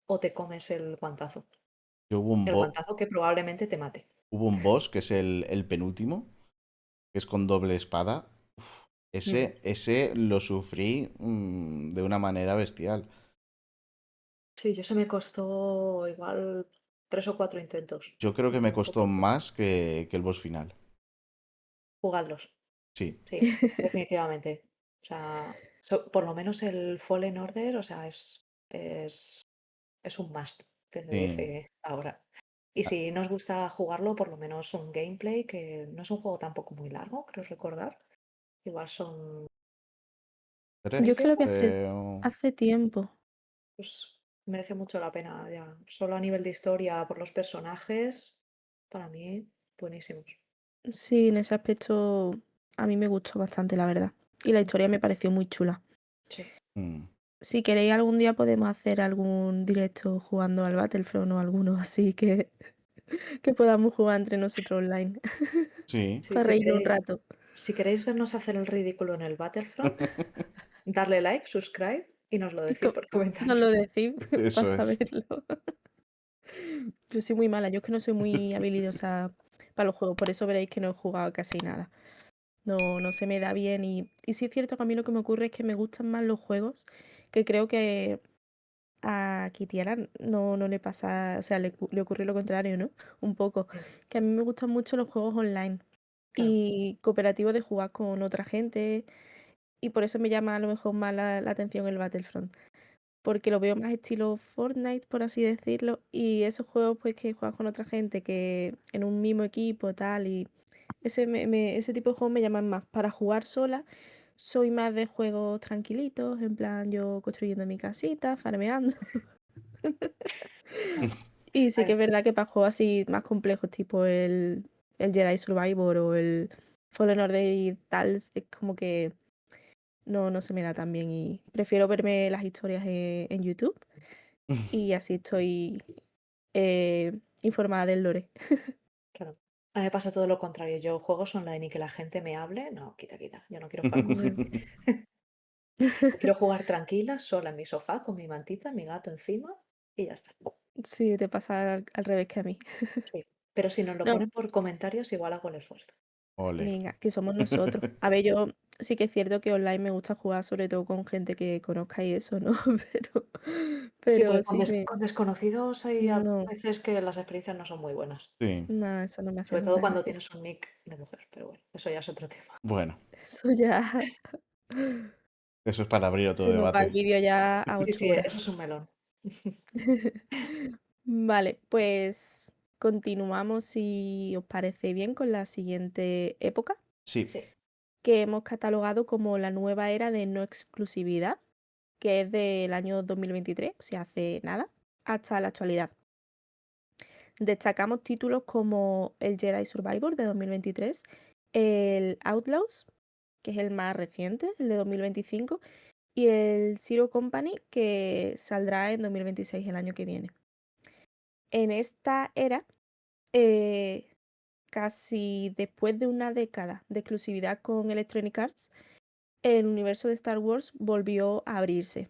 o te comes el guantazo. Yo El guantazo que probablemente te mate. hubo un boss que es el penúltimo, que es con doble espada. Mm. Ese lo sufrí de una manera bestial. Sí, yo se me costó igual 3 o 4 intentos. Yo creo que me Un costó poquito. más que el boss final. Jugadlos. Sí. Sí, definitivamente. O sea, por lo menos el Fallen Order, o sea, es un must, que se Sí. dice ahora. Y Ah, si nos gusta jugarlo, por lo menos un gameplay, que no es un juego tampoco muy largo, creo recordar. Igual son Yo es que 13. trece lo vi hace tiempo. pues merece mucho la pena ya. Solo a nivel de historia, por los personajes, para mí, buenísimos. Sí, en ese aspecto a mí me gustó bastante, la verdad. Y la historia me pareció muy chula. Sí. Mm, Si queréis algún día podemos hacer algún directo jugando al Battlefront o alguno así que podamos jugar entre nosotros online sí. Sí, para reírnos un rato. si queréis vernos hacer el ridículo en el Battlefront, darle like, subscribe y nos lo Y decís por nos lo comentarios. decís para Eso es. saberlo. Yo soy muy mala, yo es que no soy muy habilidosa para los juegos, por eso veréis que no he jugado casi nada. No se me da bien y sí es cierto que a mí lo que me ocurre es que me gustan más los juegos, que creo que a Kitiara no le pasa, o sea, le ocurre lo contrario, ¿no? Un poco. Mm, Que a mí me gustan mucho los juegos online claro. y cooperativos de jugar con otra gente y por eso me llama a lo mejor más la atención el Battlefront. Porque lo veo más estilo Fortnite, por así decirlo, y esos juegos pues que juegas con otra gente, que en un mismo equipo, tal, y ese tipo de juegos me llaman más. Para jugar sola, soy más de juegos tranquilitos, en plan yo construyendo mi casita, farmeando. Claro. Y sí que Ay, es verdad que para juegos así más complejos, tipo el Jedi Survivor o el Fallen Order y tal, es como que no se me da tan bien y prefiero verme las historias en YouTube y así estoy informada del lore. Claro. A mí me pasa todo lo contrario. Yo juegos online y que la gente me hable, no, quita, quita. Yo no quiero jugar con él. Yo quiero jugar tranquila, sola en mi sofá, con mi mantita, mi gato encima y ya está. Sí, te pasa al revés que a mí. Sí. Pero si nos lo No, ponen por comentarios, igual hago el esfuerzo. Ole. venga, que somos nosotros. A ver, yo sí que es cierto que online me gusta jugar sobre todo con gente que conozca y eso, ¿no? Pero, Sí, pero porque con, sí me... con desconocidos hay a No, veces que las experiencias no son muy buenas. Sí, nada, eso no me hace Sobre todo tanta cuando gracia. tienes un nick de mujer. Pero bueno, eso ya es otro tema. bueno, Eso ya eso es para abrir otro se nos va el debate. vídeo ya a Sí, 8 sí, horas. eso es un melón. Vale, pues continuamos si os parece bien con la siguiente época, Sí, Sí. que hemos catalogado como la nueva era de no exclusividad, que es del año 2023, o sea, hace nada, hasta la actualidad. Destacamos títulos como el Jedi Survivor de 2023, el Outlaws, que es el más reciente, el de 2025, y el Zero Company, que saldrá en 2026, el año que viene. En esta era, eh, casi después de una década de exclusividad con Electronic Arts, el universo de Star Wars volvió a abrirse.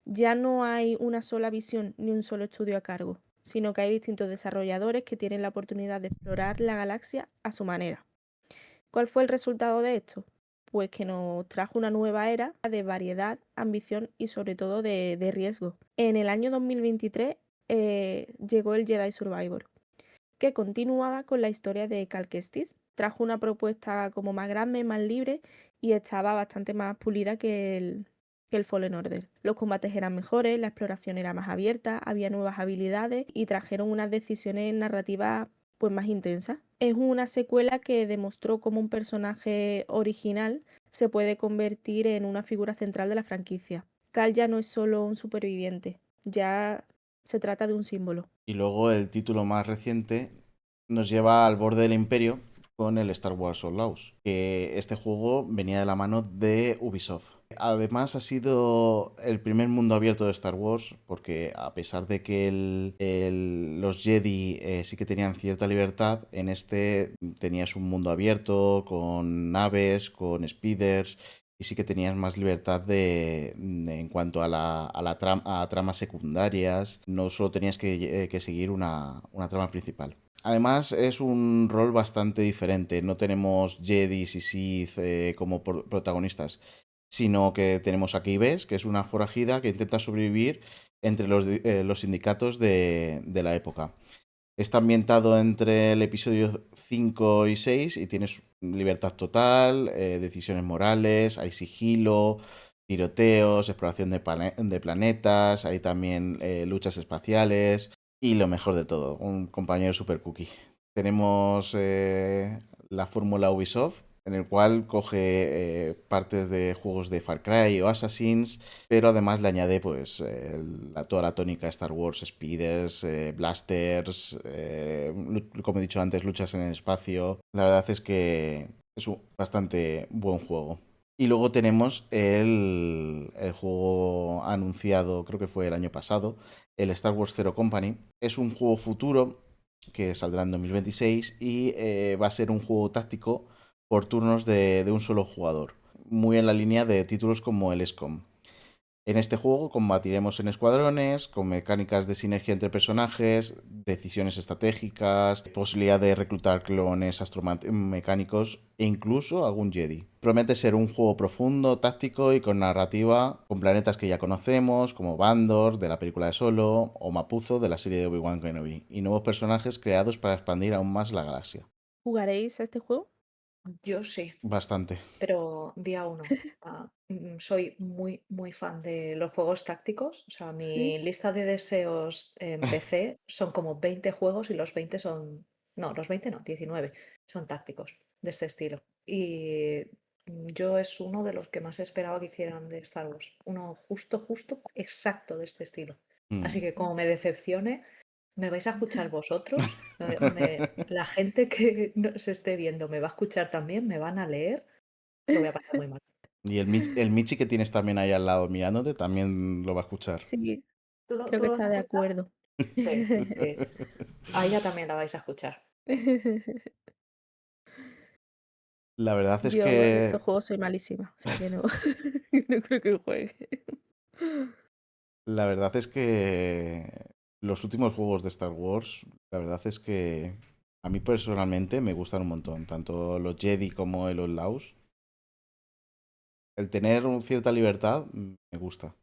Ya no hay una sola visión ni un solo estudio a cargo, sino que hay distintos desarrolladores que tienen la oportunidad de explorar la galaxia a su manera. ¿Cuál fue el resultado de esto? Pues que nos trajo una nueva era de variedad, ambición y sobre todo de riesgo. En el año 2023 llegó el Jedi Survivor, que continuaba con la historia de Cal Kestis. Trajo una propuesta como más grande, más libre y estaba bastante más pulida que el Fallen Order. Los combates eran mejores, la exploración era más abierta, había nuevas habilidades y trajeron unas decisiones narrativas pues más intensas. Es una secuela que demostró cómo un personaje original se puede convertir en una figura central de la franquicia. Cal ya no es solo un superviviente, ya se trata de un símbolo. y luego el título más reciente nos lleva al borde del imperio con el Star Wars Outlaws, que este juego venía de la mano de Ubisoft. Además ha sido el primer mundo abierto de Star Wars, porque a pesar de que los Jedi sí que tenían cierta libertad, en este tenías un mundo abierto con naves, con speeders, y sí que tenías más libertad en cuanto a tramas secundarias. No solo tenías que seguir una trama principal. Además, es un rol bastante diferente. No tenemos Jedis y Sith como protagonistas, sino que tenemos a Key-Bess, que es una forajida que intenta sobrevivir entre los sindicatos de la época. Está ambientado entre el episodio 5 y 6 y tienes libertad total, decisiones morales, hay sigilo, tiroteos, exploración de planetas, hay también luchas espaciales y lo mejor de todo, un compañero super cookie. Tenemos la fórmula Ubisoft, en el cual coge partes de juegos de Far Cry o Assassins, pero además le añade pues toda la tónica Star Wars, speeders, blasters, como he dicho antes, luchas en el espacio. La verdad es que es un bastante buen juego. Y luego tenemos el juego anunciado, creo que fue el año pasado, el Star Wars Zero Company. Es un juego futuro que saldrá en 2026 y va a ser un juego táctico por turnos de un solo jugador, muy en la línea de títulos como el XCOM. En este juego combatiremos en escuadrones, con mecánicas de sinergia entre personajes, decisiones estratégicas, posibilidad de reclutar clones astromecánicos e incluso algún Jedi. Promete ser un juego profundo, táctico y con narrativa, con planetas que ya conocemos, como Bandor, de la película de Solo, o Mapuzo, de la serie de Obi-Wan Kenobi, y nuevos personajes creados para expandir aún más la galaxia. ¿Jugaréis a este juego? Yo sí. Bastante. Pero día uno. Soy muy, muy fan de los juegos tácticos. O sea, Sí. mi lista de deseos en PC son como 20 juegos y los 20 son... No, los 20 no, 19 son tácticos de este estilo. Y yo es uno de los que más esperaba que hicieran de Star Wars. Uno justo, justo, exacto de este estilo. Así Mm. que como me decepcione, me vais a escuchar vosotros. La gente que no se esté viendo me va a escuchar también, me van a leer. Lo voy a pasar muy mal. Y el Michi que tienes también ahí al lado mirándote también lo va a escuchar. Sí, ¿Tú creo que lo vas está a de escuchar? acuerdo. Sí, sí. A ella también la vais a escuchar. La verdad es Yo en estos que juegos soy malísima, o sea que no, no creo que juegue. la verdad es que los últimos juegos de Star Wars, la verdad es que a mí personalmente me gustan un montón, tanto los Jedi como el Outlaws. El tener cierta libertad me gusta.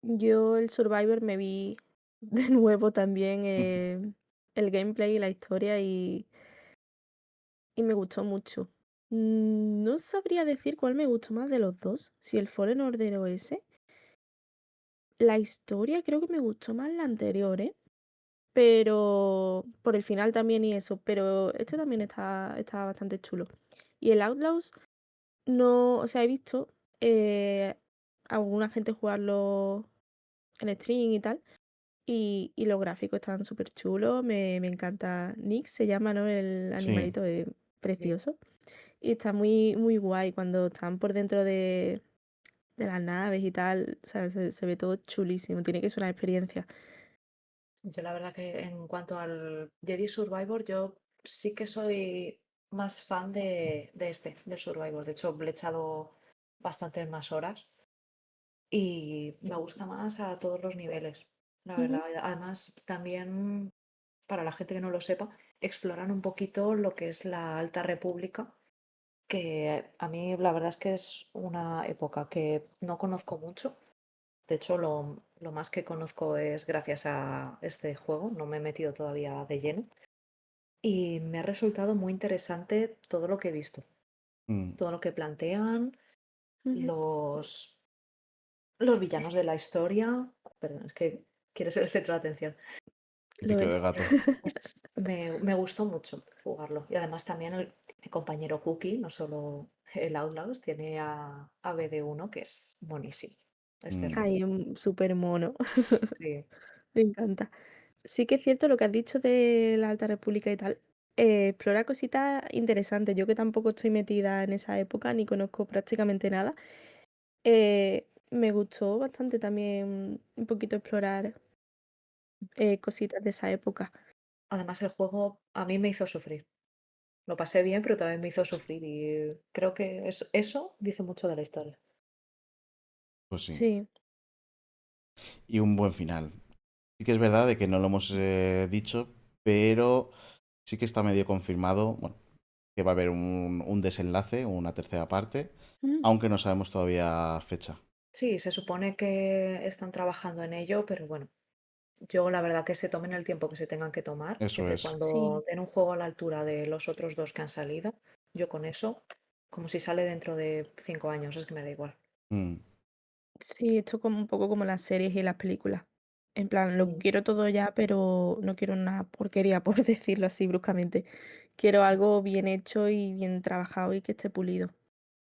Yo el Survivor me vi de nuevo también el gameplay y la historia y me gustó mucho. No sabría decir cuál me gustó más de los dos, si el Fallen Order o ese. La historia creo que me gustó más la anterior, ¿eh? Pero por el final también y eso, pero este también está bastante chulo. Y el Outlaws no, o sea, he visto eh, a alguna gente jugarlo en stream y tal, y los gráficos están súper chulos, me encanta. Nick se llama, ¿no? El Sí, animalito es Sí. precioso. Y está muy, muy guay cuando están por dentro de las naves y tal, o sea, se ve todo chulísimo, tiene que ser una experiencia. Yo la verdad que en cuanto al Jedi Survivor, yo sí que soy más fan del Survivor. De hecho, le he echado bastantes más horas y me gusta más a todos los niveles, la verdad. Ujú, Además, también, para la gente que no lo sepa, exploran un poquito lo que es la Alta República, que a mí la verdad es que es una época que no conozco mucho. De hecho, lo más que conozco es gracias a este juego, no me he metido todavía de lleno. Y me ha resultado muy interesante todo lo que he visto, mm, todo lo que plantean, ujú. los, los villanos de la historia. Perdón, es que quieres ser el centro de atención. Lo típico de es. gato. Me gustó mucho jugarlo. Y además también tiene compañero Cookie, no solo el Outlaws, tiene a BD1 que es buenísimo. Es Mm, cerrado. Ay, es súper mono. Sí. Me encanta. Sí que es cierto lo que has dicho de la Alta República y tal. Explora cositas interesantes. Yo que tampoco estoy metida en esa época ni conozco prácticamente nada. Me gustó bastante también un poquito explorar cositas de esa época. Además, el juego a mí me hizo sufrir. Lo pasé bien, pero también me hizo sufrir y creo que eso dice mucho de la historia. pues sí. Sí. Y un buen final. Sí que es verdad de que no lo hemos dicho, pero sí que está medio confirmado, bueno, que va a haber un desenlace, una tercera parte, Mm, aunque no sabemos todavía fecha. Sí, se supone que están trabajando en ello, pero bueno, yo la verdad que se tomen el tiempo que se tengan que tomar, Eso siempre y es. cuando sí. den un juego a la altura de los otros dos que han salido, yo con eso, como si sale dentro de 5 años, es que me da igual. Mm, Sí, esto como un poco como las series y las películas. En plan, lo Mm, quiero todo ya, pero no quiero una porquería, por decirlo así bruscamente. Quiero algo bien hecho y bien trabajado y que esté pulido.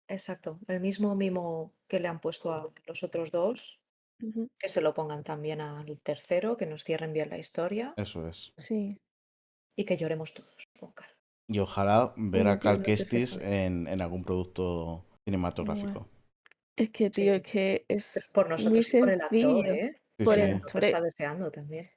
Exacto, el mismo mimo que le han puesto a los otros dos, Ujú. que se lo pongan también al tercero, que nos cierren bien la historia eso es. Sí, y que lloremos todos, Pócar. Y ojalá te ver a Cal entiendo Kestis perfectamente. en algún producto Buah. cinematográfico. Es que, tío, es Sí, que pero es por muy nosotros y por el actor, sencillo. ¿eh? Sí, Por Que el sí. el otro actor, está deseando también.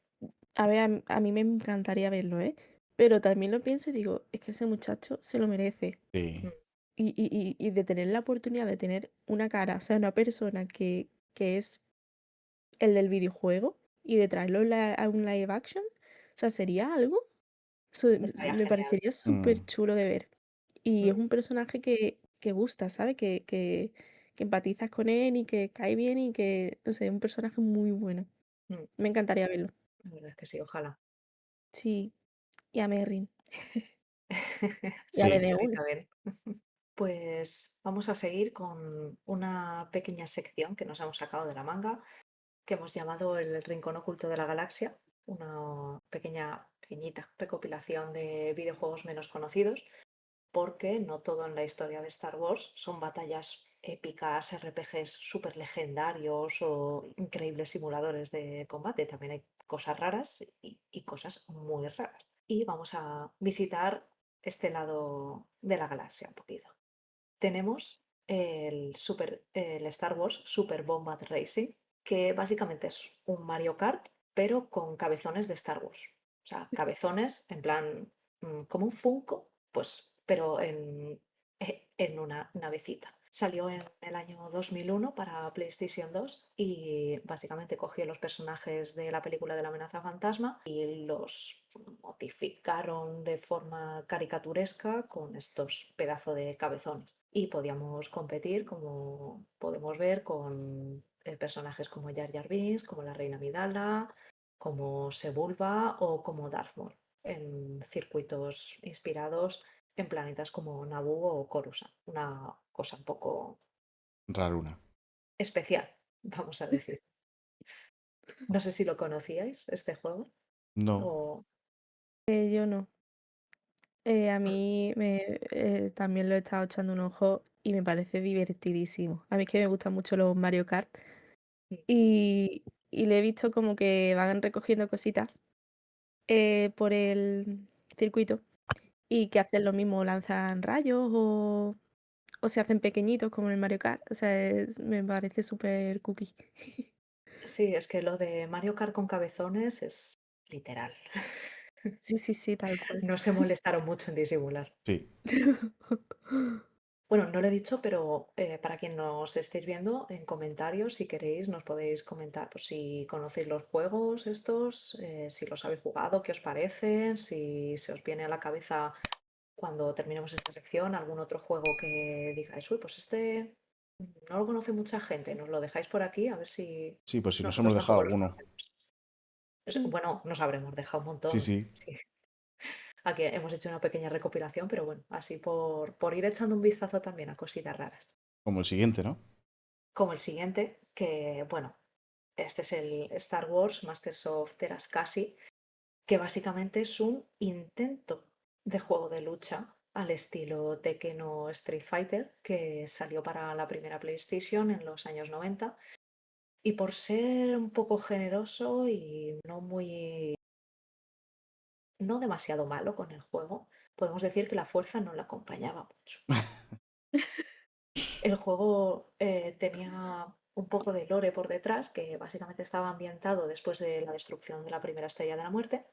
a ver, a mí me encantaría verlo, ¿eh? Pero también lo pienso y digo, es que ese muchacho se lo merece. Sí, Mm, Y de tener la oportunidad de tener una cara, o sea, una persona que es el del videojuego y de traerlo a un live action, o sea, sería algo, Estaría me genial. parecería súper mm, chulo de ver. Y es Mm, un personaje que gusta, ¿sabes? Que empatizas con él y que cae bien y que, no sé, es un personaje muy bueno. mm, Me encantaría verlo. la verdad es que sí, ojalá. Sí, y a Merrin, y a Sí, sí. a mí BD1. también. Pues vamos a seguir con una pequeña sección que nos hemos sacado de la manga, que hemos llamado el Rincón Oculto de la Galaxia, una pequeñita recopilación de videojuegos menos conocidos, porque no todo en la historia de Star Wars son batallas épicas, RPGs súper legendarios o increíbles simuladores de combate. También hay cosas raras y cosas muy raras. Y vamos a visitar este lado de la galaxia un poquito. Tenemos el Star Wars Super Bombard Racing, que básicamente es un Mario Kart, pero con cabezones de Star Wars. O sea, cabezones en plan como un Funko, pues, pero en una navecita. Salió en el año 2001 para PlayStation 2 y básicamente cogió los personajes de la película de la amenaza fantasma y los modificaron de forma caricaturesca con estos pedazos de cabezones. Y podíamos competir, como podemos ver, con personajes como Jar Jar Binks, como la Reina Amidala, como Sebulba o como Darth Maul, en circuitos inspirados en planetas como Naboo o Coruscant. Una cosa un poco Raruna. especial, vamos a decir. No sé si lo conocíais, este juego, No. o... Yo no. A mí también lo he estado echando un ojo y me parece divertidísimo. A mí es que me gustan mucho los Mario Kart y le he visto como que van recogiendo cositas por el circuito y que hacen lo mismo, lanzan rayos o se hacen pequeñitos como en el Mario Kart. O sea, me parece súper cookie. Sí, es que lo de Mario Kart con cabezones es literal. Sí, sí, sí, tal cual. No se molestaron mucho en disimular. Sí. Bueno, no lo he dicho, pero para quien nos estéis viendo, en comentarios, si queréis, nos podéis comentar pues, si conocéis los juegos estos, si los habéis jugado, qué os parecen, si se os viene a la cabeza cuando terminemos esta sección algún otro juego que digáis, uy, pues este no lo conoce mucha gente, nos lo dejáis por aquí a ver si Sí, pues si nos hemos nosotros dejado tampoco los alguno. conocemos. Mm. Bueno, nos habremos dejado un Sí, montón. sí. Sí. Aquí hemos hecho una pequeña recopilación, pero bueno, así por ir echando un vistazo también a cositas raras. Como el siguiente, ¿no? Como el siguiente, que bueno, este es el Star Wars Masters of Terascasi, que básicamente es un intento de juego de lucha al estilo Tekken o Street Fighter, que salió para la primera PlayStation en los años 90. Y por ser un poco generoso y no demasiado malo con el juego, podemos decir que la fuerza no le acompañaba mucho. El juego tenía un poco de lore por detrás, que básicamente estaba ambientado después de la destrucción de la primera Estrella de la Muerte,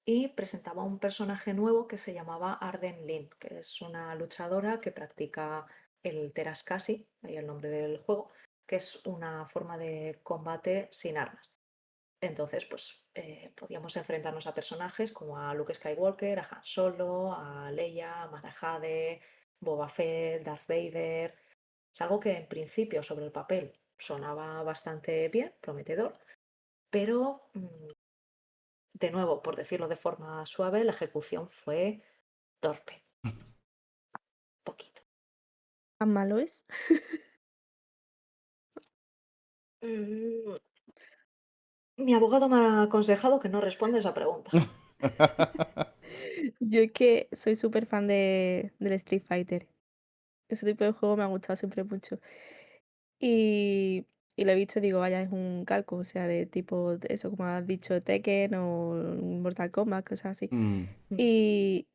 y presentaba un personaje nuevo que se llamaba Arden Lin, que es una luchadora que practica el Terascasi, ahí el nombre del juego, que es una forma de combate sin armas. Entonces, pues podíamos enfrentarnos a personajes como a Luke Skywalker, a Han Solo, a Leia, a Mara Jade, Boba Fett, Darth Vader. Es algo que en principio sobre el papel sonaba bastante bien, prometedor, pero de nuevo, por decirlo de forma suave, la ejecución fue torpe, poquito. ¿Tan malo es? Mm, Mi abogado me ha aconsejado que no responda esa pregunta. Yo es que soy súper fan del Street Fighter. Ese tipo de juego me ha gustado siempre mucho. Y, y lo he visto y digo, vaya, es un calco, o sea, de tipo, eso como has dicho, Tekken o Mortal Kombat, cosas así. Mm. Y,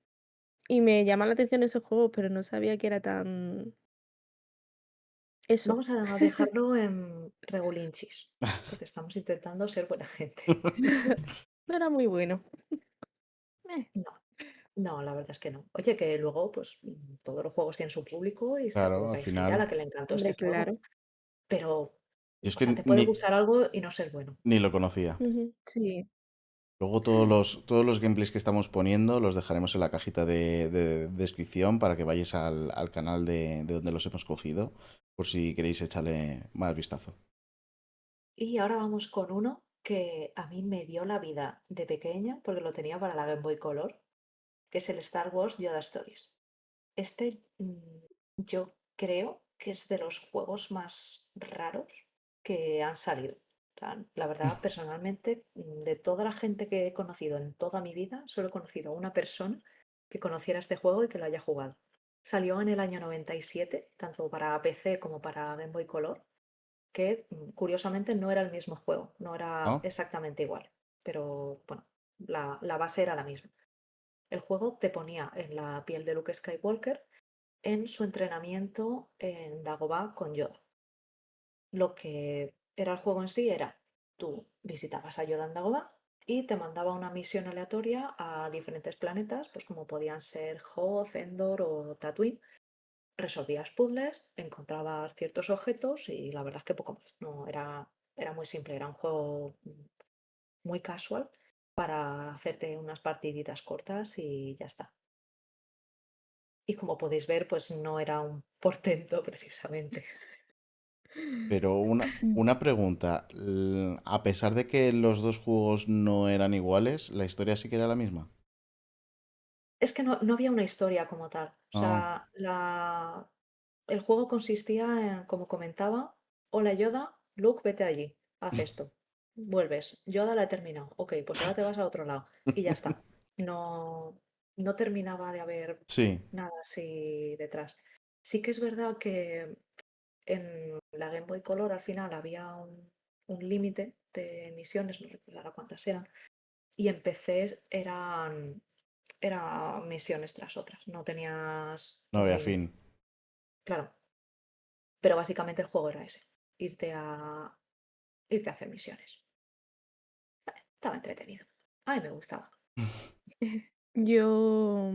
y me llaman la atención esos juegos, pero no sabía que era tan... Eso. Vamos a dejarlo en regulinchis, porque estamos intentando ser buena gente. No era muy bueno. Eh, No, no, la verdad es que no. Oye, que luego, pues, todos los juegos tienen su público y seguro Claro, que al hay gente a final. la que le encantó este Hombre, juego. claro. Pero, Y es o que sea, te puede gustar algo y no ser bueno. ni lo conocía. Ujú, sí. Luego todos los gameplays que estamos poniendo los dejaremos en la cajita de descripción para que vayáis al canal de donde los hemos cogido, por si queréis echarle más vistazo. Y ahora vamos con uno que a mí me dio la vida de pequeña, porque lo tenía para la Game Boy Color, que es el Star Wars Yoda Stories. Este yo creo que es de los juegos más raros que han salido. O sea, la verdad, personalmente, de toda la gente que he conocido en toda mi vida, solo he conocido a una persona que conociera este juego y que lo haya jugado. Salió en el año 97, tanto para PC como para Game Boy Color, que curiosamente no era el mismo juego, no era ¿No? exactamente igual, pero bueno, la base era la misma. El juego te ponía en la piel de Luke Skywalker en su entrenamiento en Dagobah con Yoda. Lo que era el juego en sí era, tú visitabas a Yoda en Dagobah y te mandaba una misión aleatoria a diferentes planetas, pues como podían ser Hoth, Endor o Tatooine. Resolvías puzzles, encontrabas ciertos objetos y la verdad es que poco más. No, era muy simple, era un juego muy casual para hacerte unas partiditas cortas y ya está. Y como podéis ver, pues no era un portento precisamente. Pero Mm. una pregunta, a pesar de que los dos juegos no eran iguales, ¿la historia sí que era la misma? Es que no había una historia como tal. O Ah, sea, el juego consistía en, como comentaba, hola Yoda, Luke, vete allí, haz esto. Vuelves, Yoda la he terminado. Ok, pues ahora te vas a otro lado. Y ya está. No, no terminaba de haber sí, nada así detrás. Sí que es verdad que en la Game Boy Color al final había un límite de misiones, no recuerdo ahora cuántas eran, y en PCs eran misiones tras otras, no tenías no un había límite, fin. claro, pero básicamente el juego era ese, irte a hacer misiones. Estaba entretenido, a mí me gustaba. Yo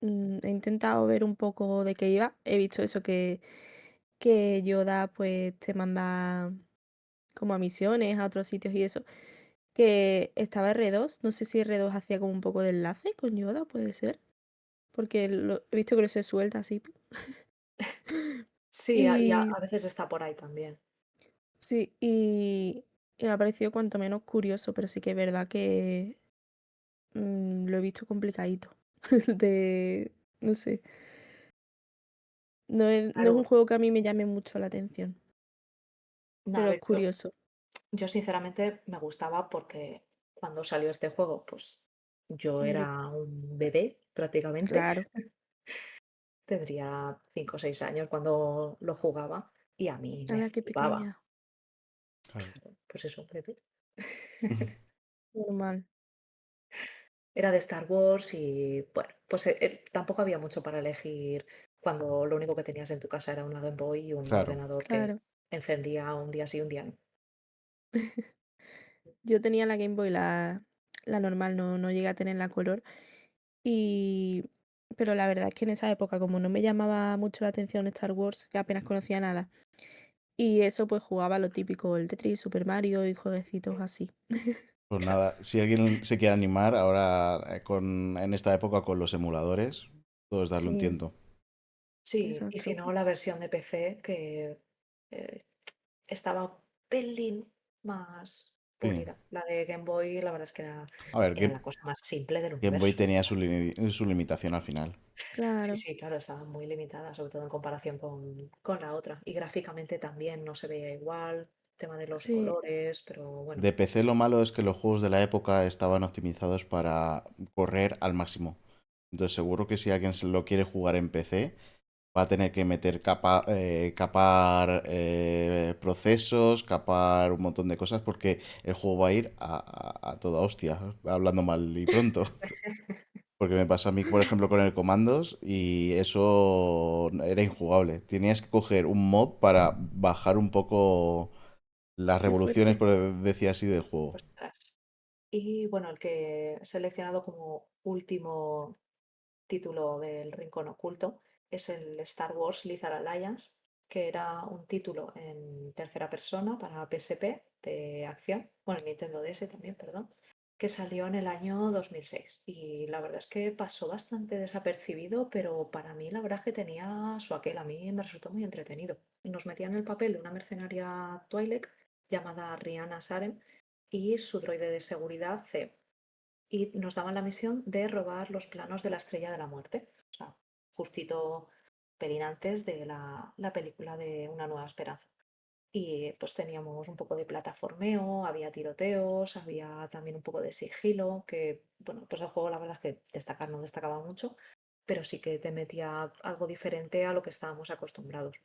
he intentado ver un poco de qué iba. He visto eso que Yoda pues te manda como a misiones, a otros sitios y eso. Que estaba R2. No sé si R2 hacía como un poco de enlace con Yoda, puede ser. Porque he visto que lo se suelta así. Sí, y Y a veces está por ahí también. sí, y me ha parecido cuanto menos curioso, pero sí que es verdad que lo he visto complicadito. De, no sé, no es un Claro, juego que a mí me llame mucho la atención, no, a pero es ver, curioso. yo sinceramente me gustaba porque cuando salió este juego, pues yo Hombre, era un bebé prácticamente. claro, Tendría 5 o 6 años cuando lo jugaba y a mí me ala, qué flipaba. pequeña, Claro. Claro, pues eso, bebé. normal. Era de Star Wars y bueno, pues tampoco había mucho para elegir cuando lo único que tenías en tu casa era una Game Boy y un Claro. ordenador que Claro. encendía un día sí, un día no. Yo tenía la Game Boy, la normal, no llegué a tener la color. Y, pero la verdad es que en esa época, como no me llamaba mucho la atención Star Wars, que apenas conocía nada, y eso pues jugaba lo típico, el Tetris, Super Mario y jueguecitos así. Pues nada, si alguien se quiere animar ahora en esta época con los emuladores, todo es darle un Sí, tiento. Sí, y si exacto. no, la versión de PC que eh, estaba un pelín más Sí. pulida. La de Game Boy, la verdad es que A ver, era la cosa más simple del Game Boy universo. tenía su limitación al final. Sí, Claro, sí, claro, estaba muy limitada, sobre todo en comparación con la otra. Y gráficamente también no se veía igual, tema de los sí, colores, pero bueno. De PC lo malo es que los juegos de la época estaban optimizados para correr al máximo. Entonces seguro que si alguien se lo quiere jugar en PC, va a tener que meter capar procesos, capar un montón de cosas, porque el juego va a ir a toda hostia, hablando mal y pronto. Porque me pasó a mí, por ejemplo, con el Commandos y eso era injugable. Tenías que coger un mod para bajar un poco las qué revoluciones, fuerte. por decir así, del juego. Ostras. Y bueno, el que he seleccionado como último título del Rincón Oculto es el Star Wars Lizard Alliance, que era un título en tercera persona para PSP de acción, bueno, Nintendo DS también, perdón, que salió en el año 2006. Y la verdad es que pasó bastante desapercibido, pero para mí la verdad es que tenía su aquel, a mí me resultó muy entretenido. Nos metían el papel de una mercenaria Twi'lek llamada Rihanna Saren y su droide de seguridad C y nos daban la misión de robar los planos de la Estrella de la Muerte. O sea, justito pelín antes de la película de Una Nueva Esperanza. Y pues teníamos un poco de plataformeo, había tiroteos, había también un poco de sigilo, que bueno, pues el juego la verdad es que destacar no destacaba mucho, pero sí que te metía algo diferente a lo que estábamos acostumbrados.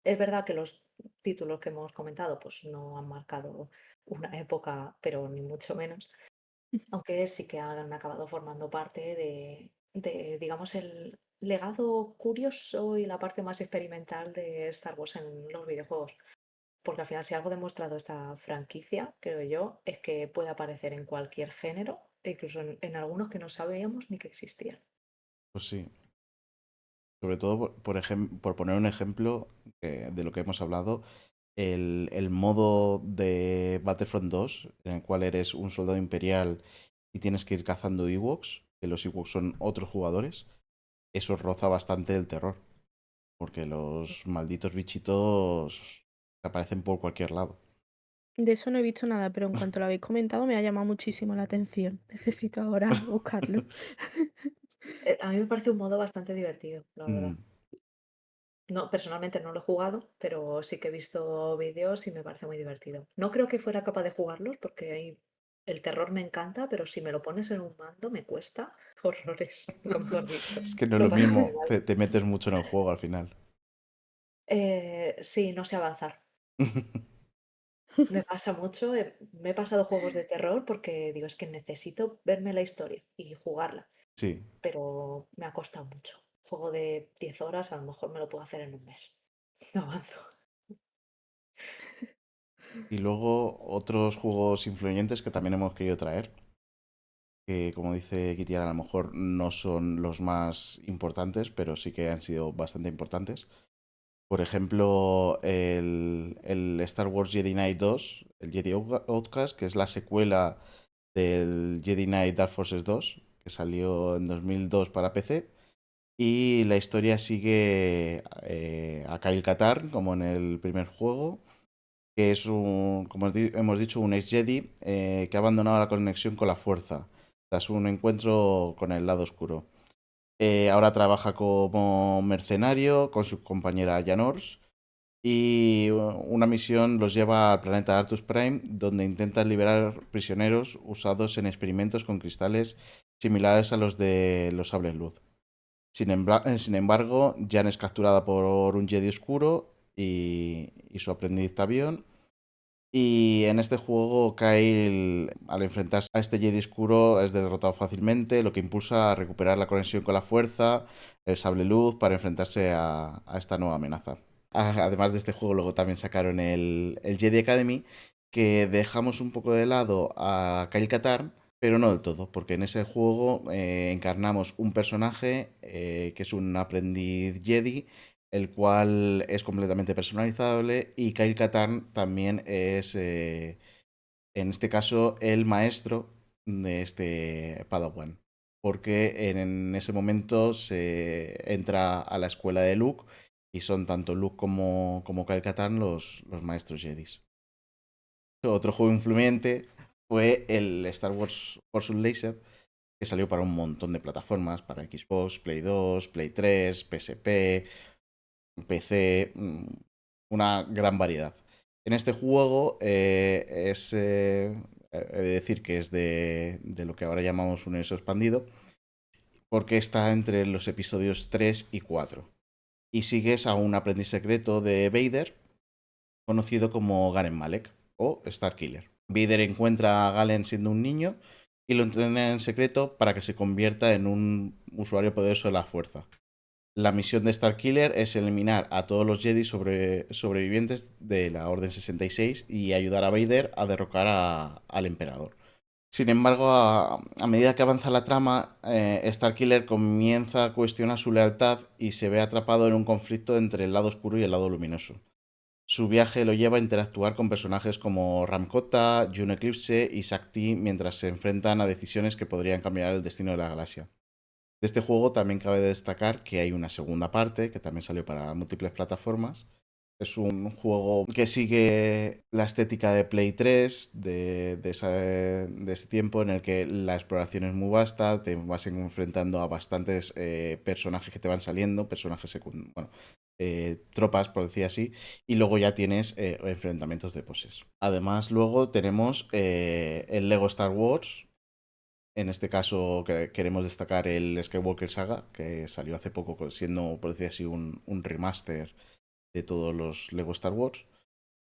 Es verdad que los títulos que hemos comentado pues no han marcado una época, pero ni mucho menos, aunque sí que han acabado formando parte de, digamos, legado curioso y la parte más experimental de Star Wars en los videojuegos. Porque al final, si algo ha demostrado esta franquicia, creo yo, es que puede aparecer en cualquier género, e incluso en algunos que no sabíamos ni que existían. Pues sí. Sobre todo, por poner un ejemplo de lo que hemos hablado, el modo de Battlefront 2, en el cual eres un soldado imperial y tienes que ir cazando Ewoks, que los Ewoks son otros jugadores, eso roza bastante el terror, porque los malditos bichitos aparecen por cualquier lado. De eso no he visto nada, pero en cuanto lo habéis comentado me ha llamado muchísimo la atención. Necesito ahora buscarlo. A mí me parece un modo bastante divertido, la verdad. Mm, No, personalmente no lo he jugado, pero sí que he visto vídeos y me parece muy divertido. No creo que fuera capaz de jugarlos porque el terror me encanta, pero si me lo pones en un mando me cuesta horrores, nunca mejor dicho. Es que no es Lo lo paso muy mismo, mal. te metes mucho en el juego al final. Sí, no sé avanzar. Me pasa mucho, me he pasado juegos de terror porque digo, es que necesito verme la historia y jugarla, Sí. pero me ha costado mucho. Juego de 10 horas, a lo mejor me lo puedo hacer en un mes. No avanzo. Y luego otros juegos influyentes que también hemos querido traer, que como dice Kitiara, a lo mejor no son los más importantes, pero sí que han sido bastante importantes. Por ejemplo, el Star Wars Jedi Knight 2, el Jedi Outcast, que es la secuela del Jedi Knight Dark Forces 2, que salió en 2002 para PC. Y la historia sigue a Kyle Katarn, como en el primer juego, que es un, como hemos dicho, un ex Jedi que ha abandonado la conexión con la fuerza tras un encuentro con el lado oscuro. Ahora trabaja como mercenario con su compañera Janors y una misión los lleva al planeta Artus Prime, donde intentan liberar prisioneros usados en experimentos con cristales similares a los de los sables luz. Sin embargo, Jan es capturada por un Jedi oscuro y su aprendiz Tavion. Y en este juego, Kyle, al enfrentarse a este Jedi oscuro, es derrotado fácilmente, lo que impulsa a recuperar la conexión con la fuerza, el sable luz, para enfrentarse a esta nueva amenaza. Además de este juego, luego también sacaron el Jedi Academy, que dejamos un poco de lado a Kyle Katarn, pero no del todo, porque en ese juego encarnamos un personaje que es un aprendiz Jedi, el cual es completamente personalizable, y Kyle Katarn también es, en este caso, el maestro de este Padawan, porque en ese momento se entra a la escuela de Luke y son tanto Luke como Kyle Katarn los maestros Jedis. Otro juego influyente fue el Star Wars Force Unleashed, que salió para un montón de plataformas, para Xbox, Play 2, Play 3, PSP, PC, una gran variedad. En este juego he de decir que es de lo que ahora llamamos universo expandido, porque está entre los episodios 3 y 4. Y sigues a un aprendiz secreto de Vader, conocido como Garen Malek o Starkiller. Vader encuentra a Galen siendo un niño y lo entrena en secreto para que se convierta en un usuario poderoso de la fuerza. La misión de Starkiller es eliminar a todos los Jedi sobrevivientes de la Orden 66 y ayudar a Vader a derrocar al Emperador. Sin embargo, a medida que avanza la trama, Starkiller comienza a cuestionar su lealtad y se ve atrapado en un conflicto entre el lado oscuro y el lado luminoso. Su viaje lo lleva a interactuar con personajes como Ramkota, Juno Eclipse y Sakti mientras se enfrentan a decisiones que podrían cambiar el destino de la galaxia. De este juego también cabe destacar que hay una segunda parte que también salió para múltiples plataformas. Es un juego que sigue la estética de Play 3 de ese tiempo, en el que la exploración es muy vasta, te vas enfrentando a bastantes personajes que te van saliendo, personajes secundarios, bueno, tropas, por decir así, y luego ya tienes enfrentamientos de poses. Además, luego tenemos el Lego Star Wars. En este caso queremos destacar el Skywalker Saga, que salió hace poco siendo, por decir así, un remaster de todos los Lego Star Wars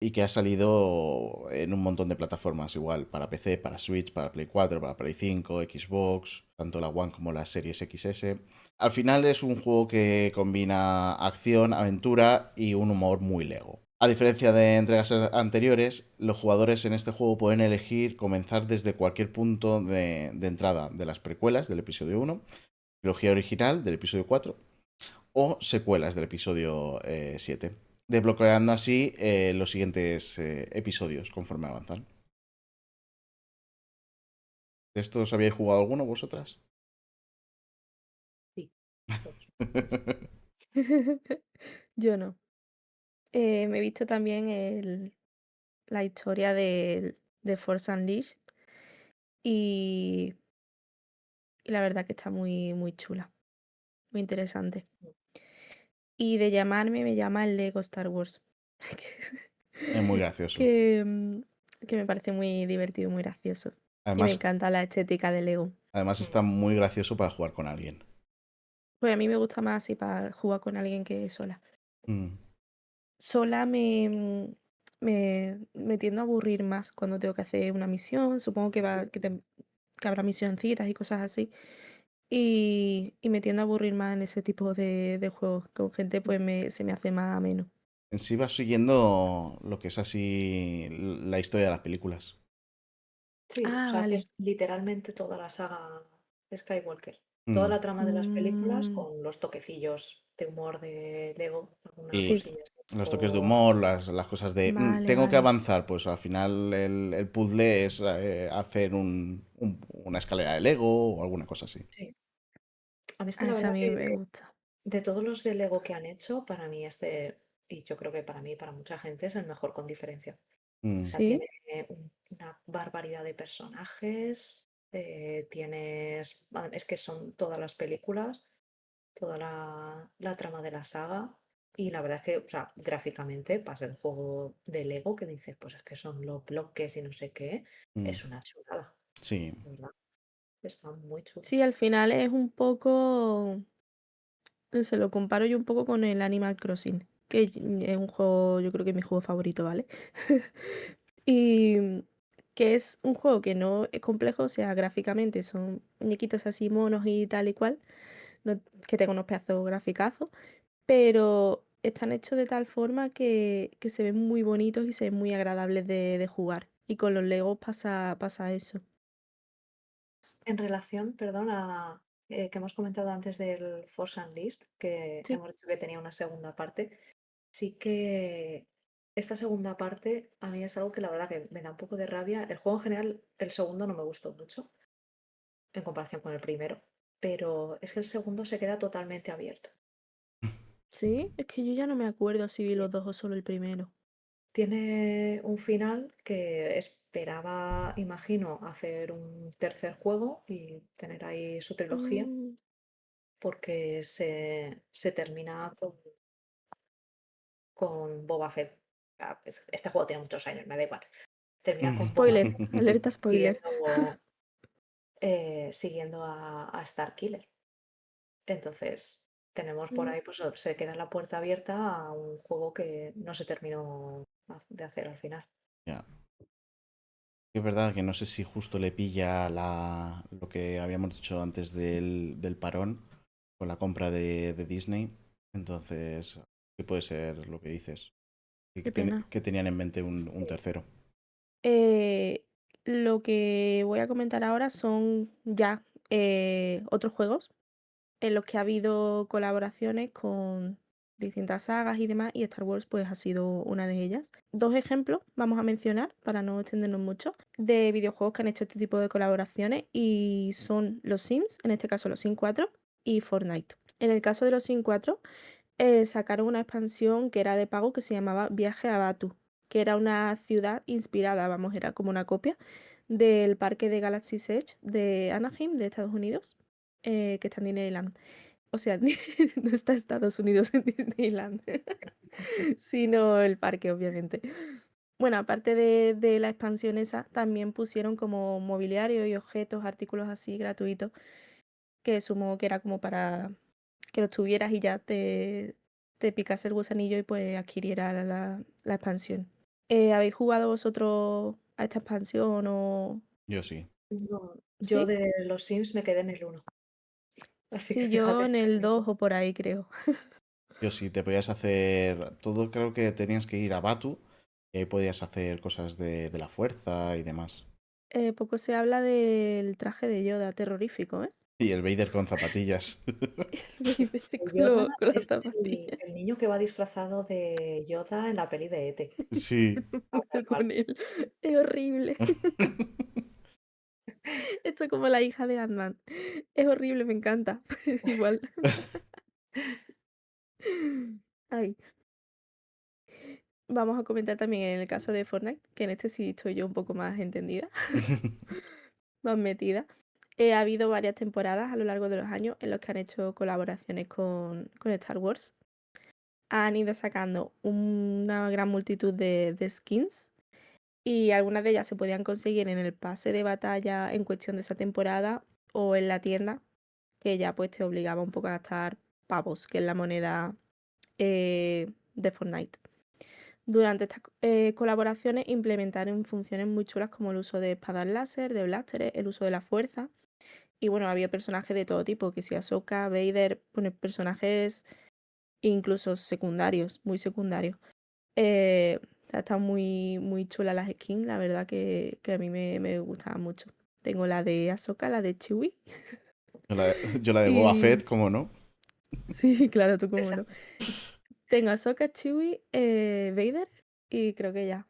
y que ha salido en un montón de plataformas, igual para PC, para Switch, para Play 4, para Play 5, Xbox, tanto la One como la Series XS. Al final es un juego que combina acción, aventura y un humor muy Lego. A diferencia de entregas anteriores, los jugadores en este juego pueden elegir comenzar desde cualquier punto de entrada de las precuelas del episodio 1, trilogía original del episodio 4 o secuelas del episodio 7, desbloqueando así los siguientes episodios conforme avanzan. ¿De estos habíais jugado alguno vosotras? Sí, todos. Yo no. Me he visto también la historia de Force Unleashed y, y la verdad que está muy, muy chula, muy interesante. Y de llamarme, me llama el Lego Star Wars. Es muy gracioso. Que, que me parece muy divertido y muy gracioso. Y me Además, encanta la estética de Lego. además está muy gracioso para jugar con alguien. Pues a mí me gusta más así para jugar con alguien que sola. Mm. Sola me tiendo a aburrir más cuando tengo que hacer una misión. Supongo que habrá misioncitas y cosas así. Y me tiendo a aburrir más en ese tipo de juegos. Con gente pues se me hace más ameno. En sí vas siguiendo lo que es así la historia de las películas. Sí, o Ah, sea, vale. haces literalmente toda la saga de Skywalker. Toda Mm. la trama de las películas Mm, con los toquecillos de humor de Lego, algunas Y sí, cosillas un los toques de poco. humor, las cosas de vale, tengo que vale. avanzar, pues al final el puzzle es hacer una escalera de Lego o alguna cosa así. Sí. A mí este, Ah, la ese a verdad mí que me gusta. de todos los de Lego que han hecho, para mí este, y yo creo que para mí, para mucha gente, es el mejor con diferencia. O Mm. sea, tiene Sí, una barbaridad de personajes, tienes, es que son todas las películas, toda la trama de la saga. Y la verdad es que, o sea, gráficamente, para ser un juego de Lego que dices, pues es que son los bloques y no sé qué, Mm. es una chulada, Sí, de verdad. Está muy chulo. sí, al final es un poco, se lo comparo yo un poco con el Animal Crossing, que es un juego, yo creo que es mi juego favorito, ¿vale? Y que es un juego que no es complejo, o sea, gráficamente son muñequitos así monos y tal y cual, que tengo unos pedazos graficazos, pero están hechos de tal forma que se ven muy bonitos y se ven muy agradables de jugar. Y con los Legos pasa eso. En relación, perdón, a que hemos comentado antes del Force Unleashed, que Sí, hemos dicho que tenía una segunda parte, sí que esta segunda parte a mí es algo que la verdad que me da un poco de rabia. El juego en general, el segundo no me gustó mucho en comparación con el primero, pero es que el segundo se queda totalmente abierto. sí, es que yo ya no me acuerdo si vi Eh, los dos o solo el primero. Tiene un final que esperaba, imagino, hacer un tercer juego y tener ahí su trilogía, Mm, porque se termina con Boba Fett. Ah, este juego tiene muchos años, me da igual. Termina con Boba spoiler, Fett alerta spoiler. siguiendo, siguiendo a Starkiller. Entonces, tenemos por Mm, ahí, pues se queda la puerta abierta a un juego que no se terminó de hacer al final. ya. Es verdad que no sé si justo le pilla lo que habíamos dicho antes del parón con la compra de Disney. Entonces, ¿qué puede ser lo que dices? qué pena. Que tenían en mente un tercero. Eh, lo que voy a comentar ahora son ya otros juegos en los que ha habido colaboraciones con distintas sagas y demás, y Star Wars pues ha sido una de ellas. Dos ejemplos vamos a mencionar, para no extendernos mucho, de videojuegos que han hecho este tipo de colaboraciones y son los Sims, en este caso los Sims 4 y Fortnite. En el caso de los Sims 4, sacaron una expansión que era de pago que se llamaba Viaje a Batu, que era una ciudad inspirada, vamos, era como una copia del parque de Galaxy's Edge de Anaheim, de Estados Unidos, que está en Disneyland. O sea, no está Estados Unidos en Disneyland, sino el parque, obviamente. Bueno, aparte de la expansión esa, también pusieron como mobiliario y objetos, artículos así gratuitos, que supongo que era como para que los tuvieras y ya te picase el gusanillo y pues adquiriera la expansión. ¿Habéis jugado vosotros a esta expansión o...? Yo sí. No, yo ¿Sí? de los Sims me quedé en el uno. Así que Sí, fíjate yo si en eres el listo. 2 o por ahí creo. Yo sí, te podías hacer todo, creo que tenías que ir a Batu y ahí podías hacer cosas de la fuerza y demás. Poco se habla del traje de Yoda, terrorífico, ¿eh? Y el Vader con zapatillas. Vader El con, Yoda con las es el, zapatillas. el niño que va disfrazado de Yoda en la peli de E.T. Sí. Tal cual. Con él. Es horrible. Esto es como la hija de Ant-Man. Es horrible, me encanta. Igual. Ay. Vamos a comentar también en el caso de Fortnite, que en este sí estoy yo un poco más entendida, más metida. Ha habido varias temporadas a lo largo de los años en los que han hecho colaboraciones con Star Wars. Han ido sacando una gran multitud de skins y algunas de ellas se podían conseguir en el pase de batalla en cuestión de esa temporada o en la tienda, que ya pues te obligaba un poco a gastar pavos, que es la moneda de Fortnite. Durante estas colaboraciones implementaron funciones muy chulas como el uso de espadas láser, de blasters, el uso de la fuerza. Y bueno, había personajes de todo tipo, que si Ahsoka, Vader, bueno, personajes incluso secundarios, muy secundarios. Están muy, muy chulas las skins, la verdad que a mí me gustaban mucho. Tengo la de Ahsoka, la de Chewie. Yo la de Boba Y Fett, ¿cómo no? sí, claro, tú cómo Esa. no. Tengo Ahsoka, Chewie, Vader y creo que ya.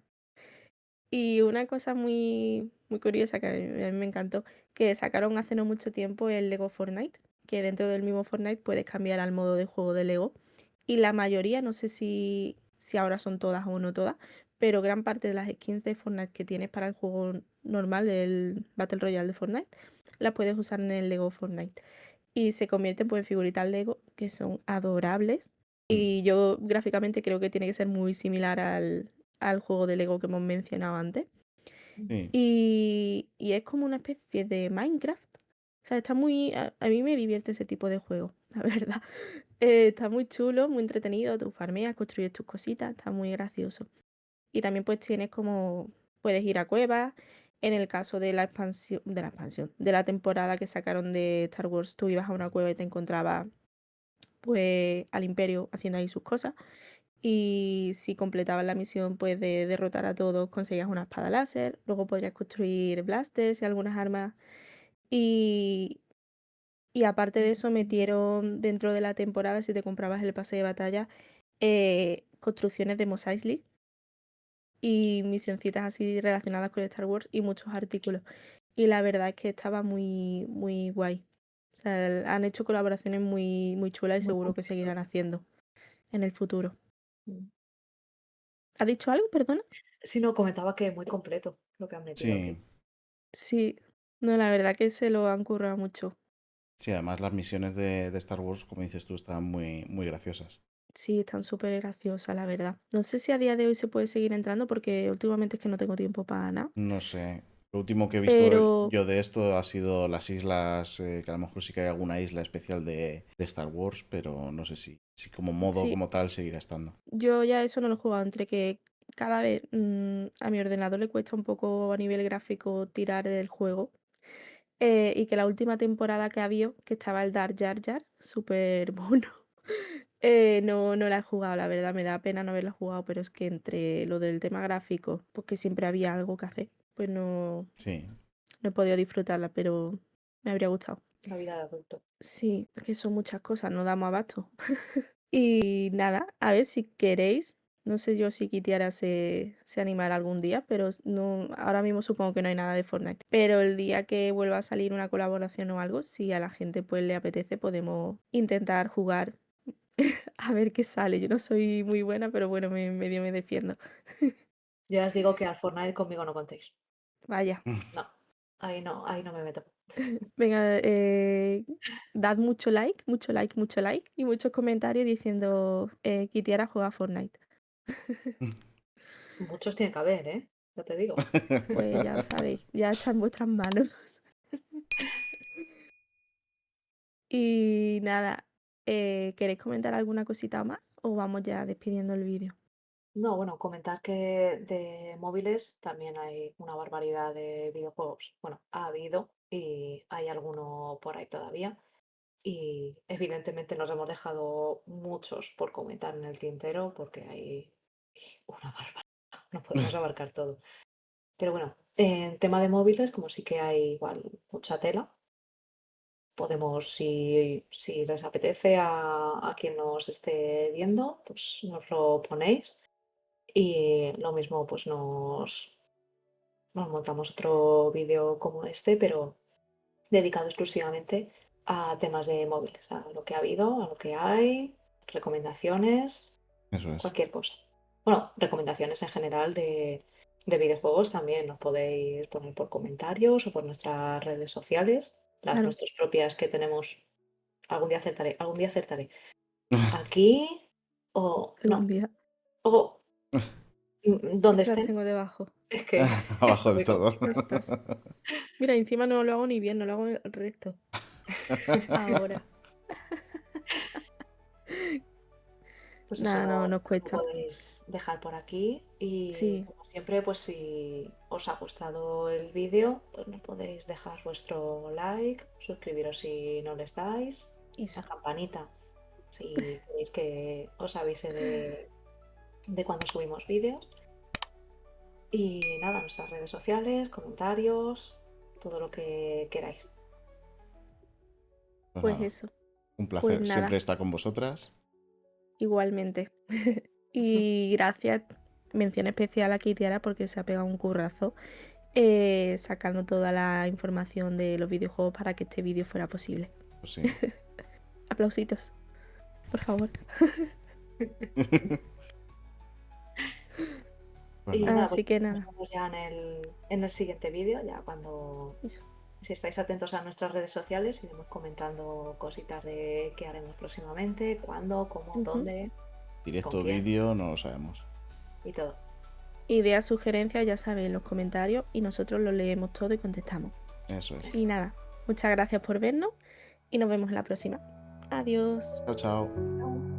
Y una cosa muy, muy curiosa que a mí me encantó, que sacaron hace no mucho tiempo el Lego Fortnite, que dentro del mismo Fortnite puedes cambiar al modo de juego de Lego. Y la mayoría, no sé si ahora son todas o no todas, pero gran parte de las skins de Fortnite que tienes para el juego normal, el Battle Royale de Fortnite, las puedes usar en el Lego Fortnite. Y se convierten pues, en figuritas Lego que son adorables. Mm, Y yo gráficamente creo que tiene que ser muy similar al juego de Lego que hemos mencionado antes. sí. Y es como una especie de Minecraft. O sea, está muy... A mí me divierte ese tipo de juego, la verdad. Está muy chulo, muy entretenido. Tú farmeas, construyes tus cositas, está muy gracioso. Y también pues tienes como... Puedes ir a cuevas. En el caso de la temporada que sacaron de Star Wars, tú ibas a una cueva y te encontrabas pues al Imperio haciendo ahí sus cosas. Y si completabas la misión pues de derrotar a todos, conseguías una espada láser. Luego podrías construir blasters y algunas armas. Y, y aparte de eso, metieron dentro de la temporada, si te comprabas el pase de batalla, construcciones de Mos Eisley y misioncitas así relacionadas con Star Wars y muchos artículos. Y la verdad es que estaba muy, muy guay. O sea, han hecho colaboraciones muy, muy chulas y Muy seguro que completo. seguirán haciendo en el futuro. Mm. ¿Has dicho algo? Perdona. Sí, no, comentaba que muy completo lo que han metido Sí. aquí. Sí, no, la verdad que se lo han currado mucho. Sí, además las misiones de Star Wars, como dices tú, están muy, muy graciosas. Sí, están súper graciosas, la verdad. No sé si a día de hoy se puede seguir entrando porque últimamente es que no tengo tiempo para nada. No sé. Lo último que he visto Pero yo de esto ha sido las islas, que a lo mejor sí que hay alguna isla especial de Star Wars, pero no sé si como modo, sí, como tal, seguirá estando. yo ya eso no lo he jugado, entre que cada vez a mi ordenador le cuesta un poco a nivel gráfico tirar del juego. Y que la última temporada que había, que estaba el Dark Jar Jar, súper mono. No la he jugado, la verdad, me da pena no haberla jugado, pero es que entre lo del tema gráfico, porque siempre había algo que hacer, pues Sí. no he podido disfrutarla, pero me habría gustado. La vida de adulto. Sí, es que son muchas cosas, no damos abasto. Y nada, a ver si queréis, no sé yo si Kitiara se animará algún día, pero no, ahora mismo supongo que no hay nada de Fortnite. Pero el día que vuelva a salir una colaboración o algo, si a la gente pues le apetece, podemos intentar jugar a ver qué sale. Yo no soy muy buena, pero bueno, medio me defiendo. Ya os digo que al Fortnite conmigo no contéis. Vaya, No, ahí no me meto. venga, dad mucho like, mucho like, mucho like y muchos comentarios diciendo Kitiara juega a Fortnite. Muchos tienen que haber, ¿eh? Ya te digo. Pues ya sabéis, ya está en vuestras manos. Y nada, ¿queréis comentar alguna cosita más o vamos ya despidiendo el vídeo? No, bueno, comentar que de móviles también hay una barbaridad de videojuegos. Bueno, ha habido y hay alguno por ahí todavía. y evidentemente nos hemos dejado muchos por comentar en el tintero porque hay una barbaridad, no podemos abarcar todo. Pero bueno, en tema de móviles, como sí que hay igual mucha tela, podemos, si les apetece a quien nos esté viendo, pues nos lo ponéis y lo mismo pues nos montamos otro vídeo como este, pero dedicado exclusivamente a temas de móviles, a lo que ha habido, a lo que hay, recomendaciones, Eso es. cualquier cosa. Bueno, recomendaciones en general de videojuegos también nos podéis poner por comentarios o por nuestras redes sociales, las Claro, nuestras propias que tenemos. Algún día acertaré. Aquí o algún no, día. o Es donde que las estén. tengo debajo. Es que está Abajo de muy todo. complicado. Estas. Mira, encima no lo hago ni bien, no lo hago recto. Ahora. Pues eso Nada, no, nos lo cuesta. podéis dejar por aquí y Sí, como siempre, pues si os ha gustado el vídeo, pues nos podéis dejar vuestro like, suscribiros si no les dais, la eso. campanita si queréis que os avise de cuando subimos vídeos y nada, nuestras redes sociales, comentarios, todo lo que queráis. Pues Pues nada, eso. un Pues placer siempre nada, estar con vosotras. igualmente. Y gracias, mención especial a Kitiara porque se ha pegado un currazo sacando toda la información de los videojuegos para que este vídeo fuera posible. Pues sí. Aplausitos, por favor. Pues Y nada. nada, pues Así que nos nada, vemos ya en el siguiente vídeo, ya cuando, eso. si estáis atentos a nuestras redes sociales, iremos comentando cositas de qué haremos próximamente, cuándo, cómo, Ujú. dónde, con Directo, quién vídeo, no lo sabemos. y todo. Ideas, sugerencias, ya sabéis, en los comentarios y nosotros los leemos todo y contestamos. Eso es. Y nada, muchas gracias por vernos y nos vemos en la próxima. Adiós. Chao, chao. Chao.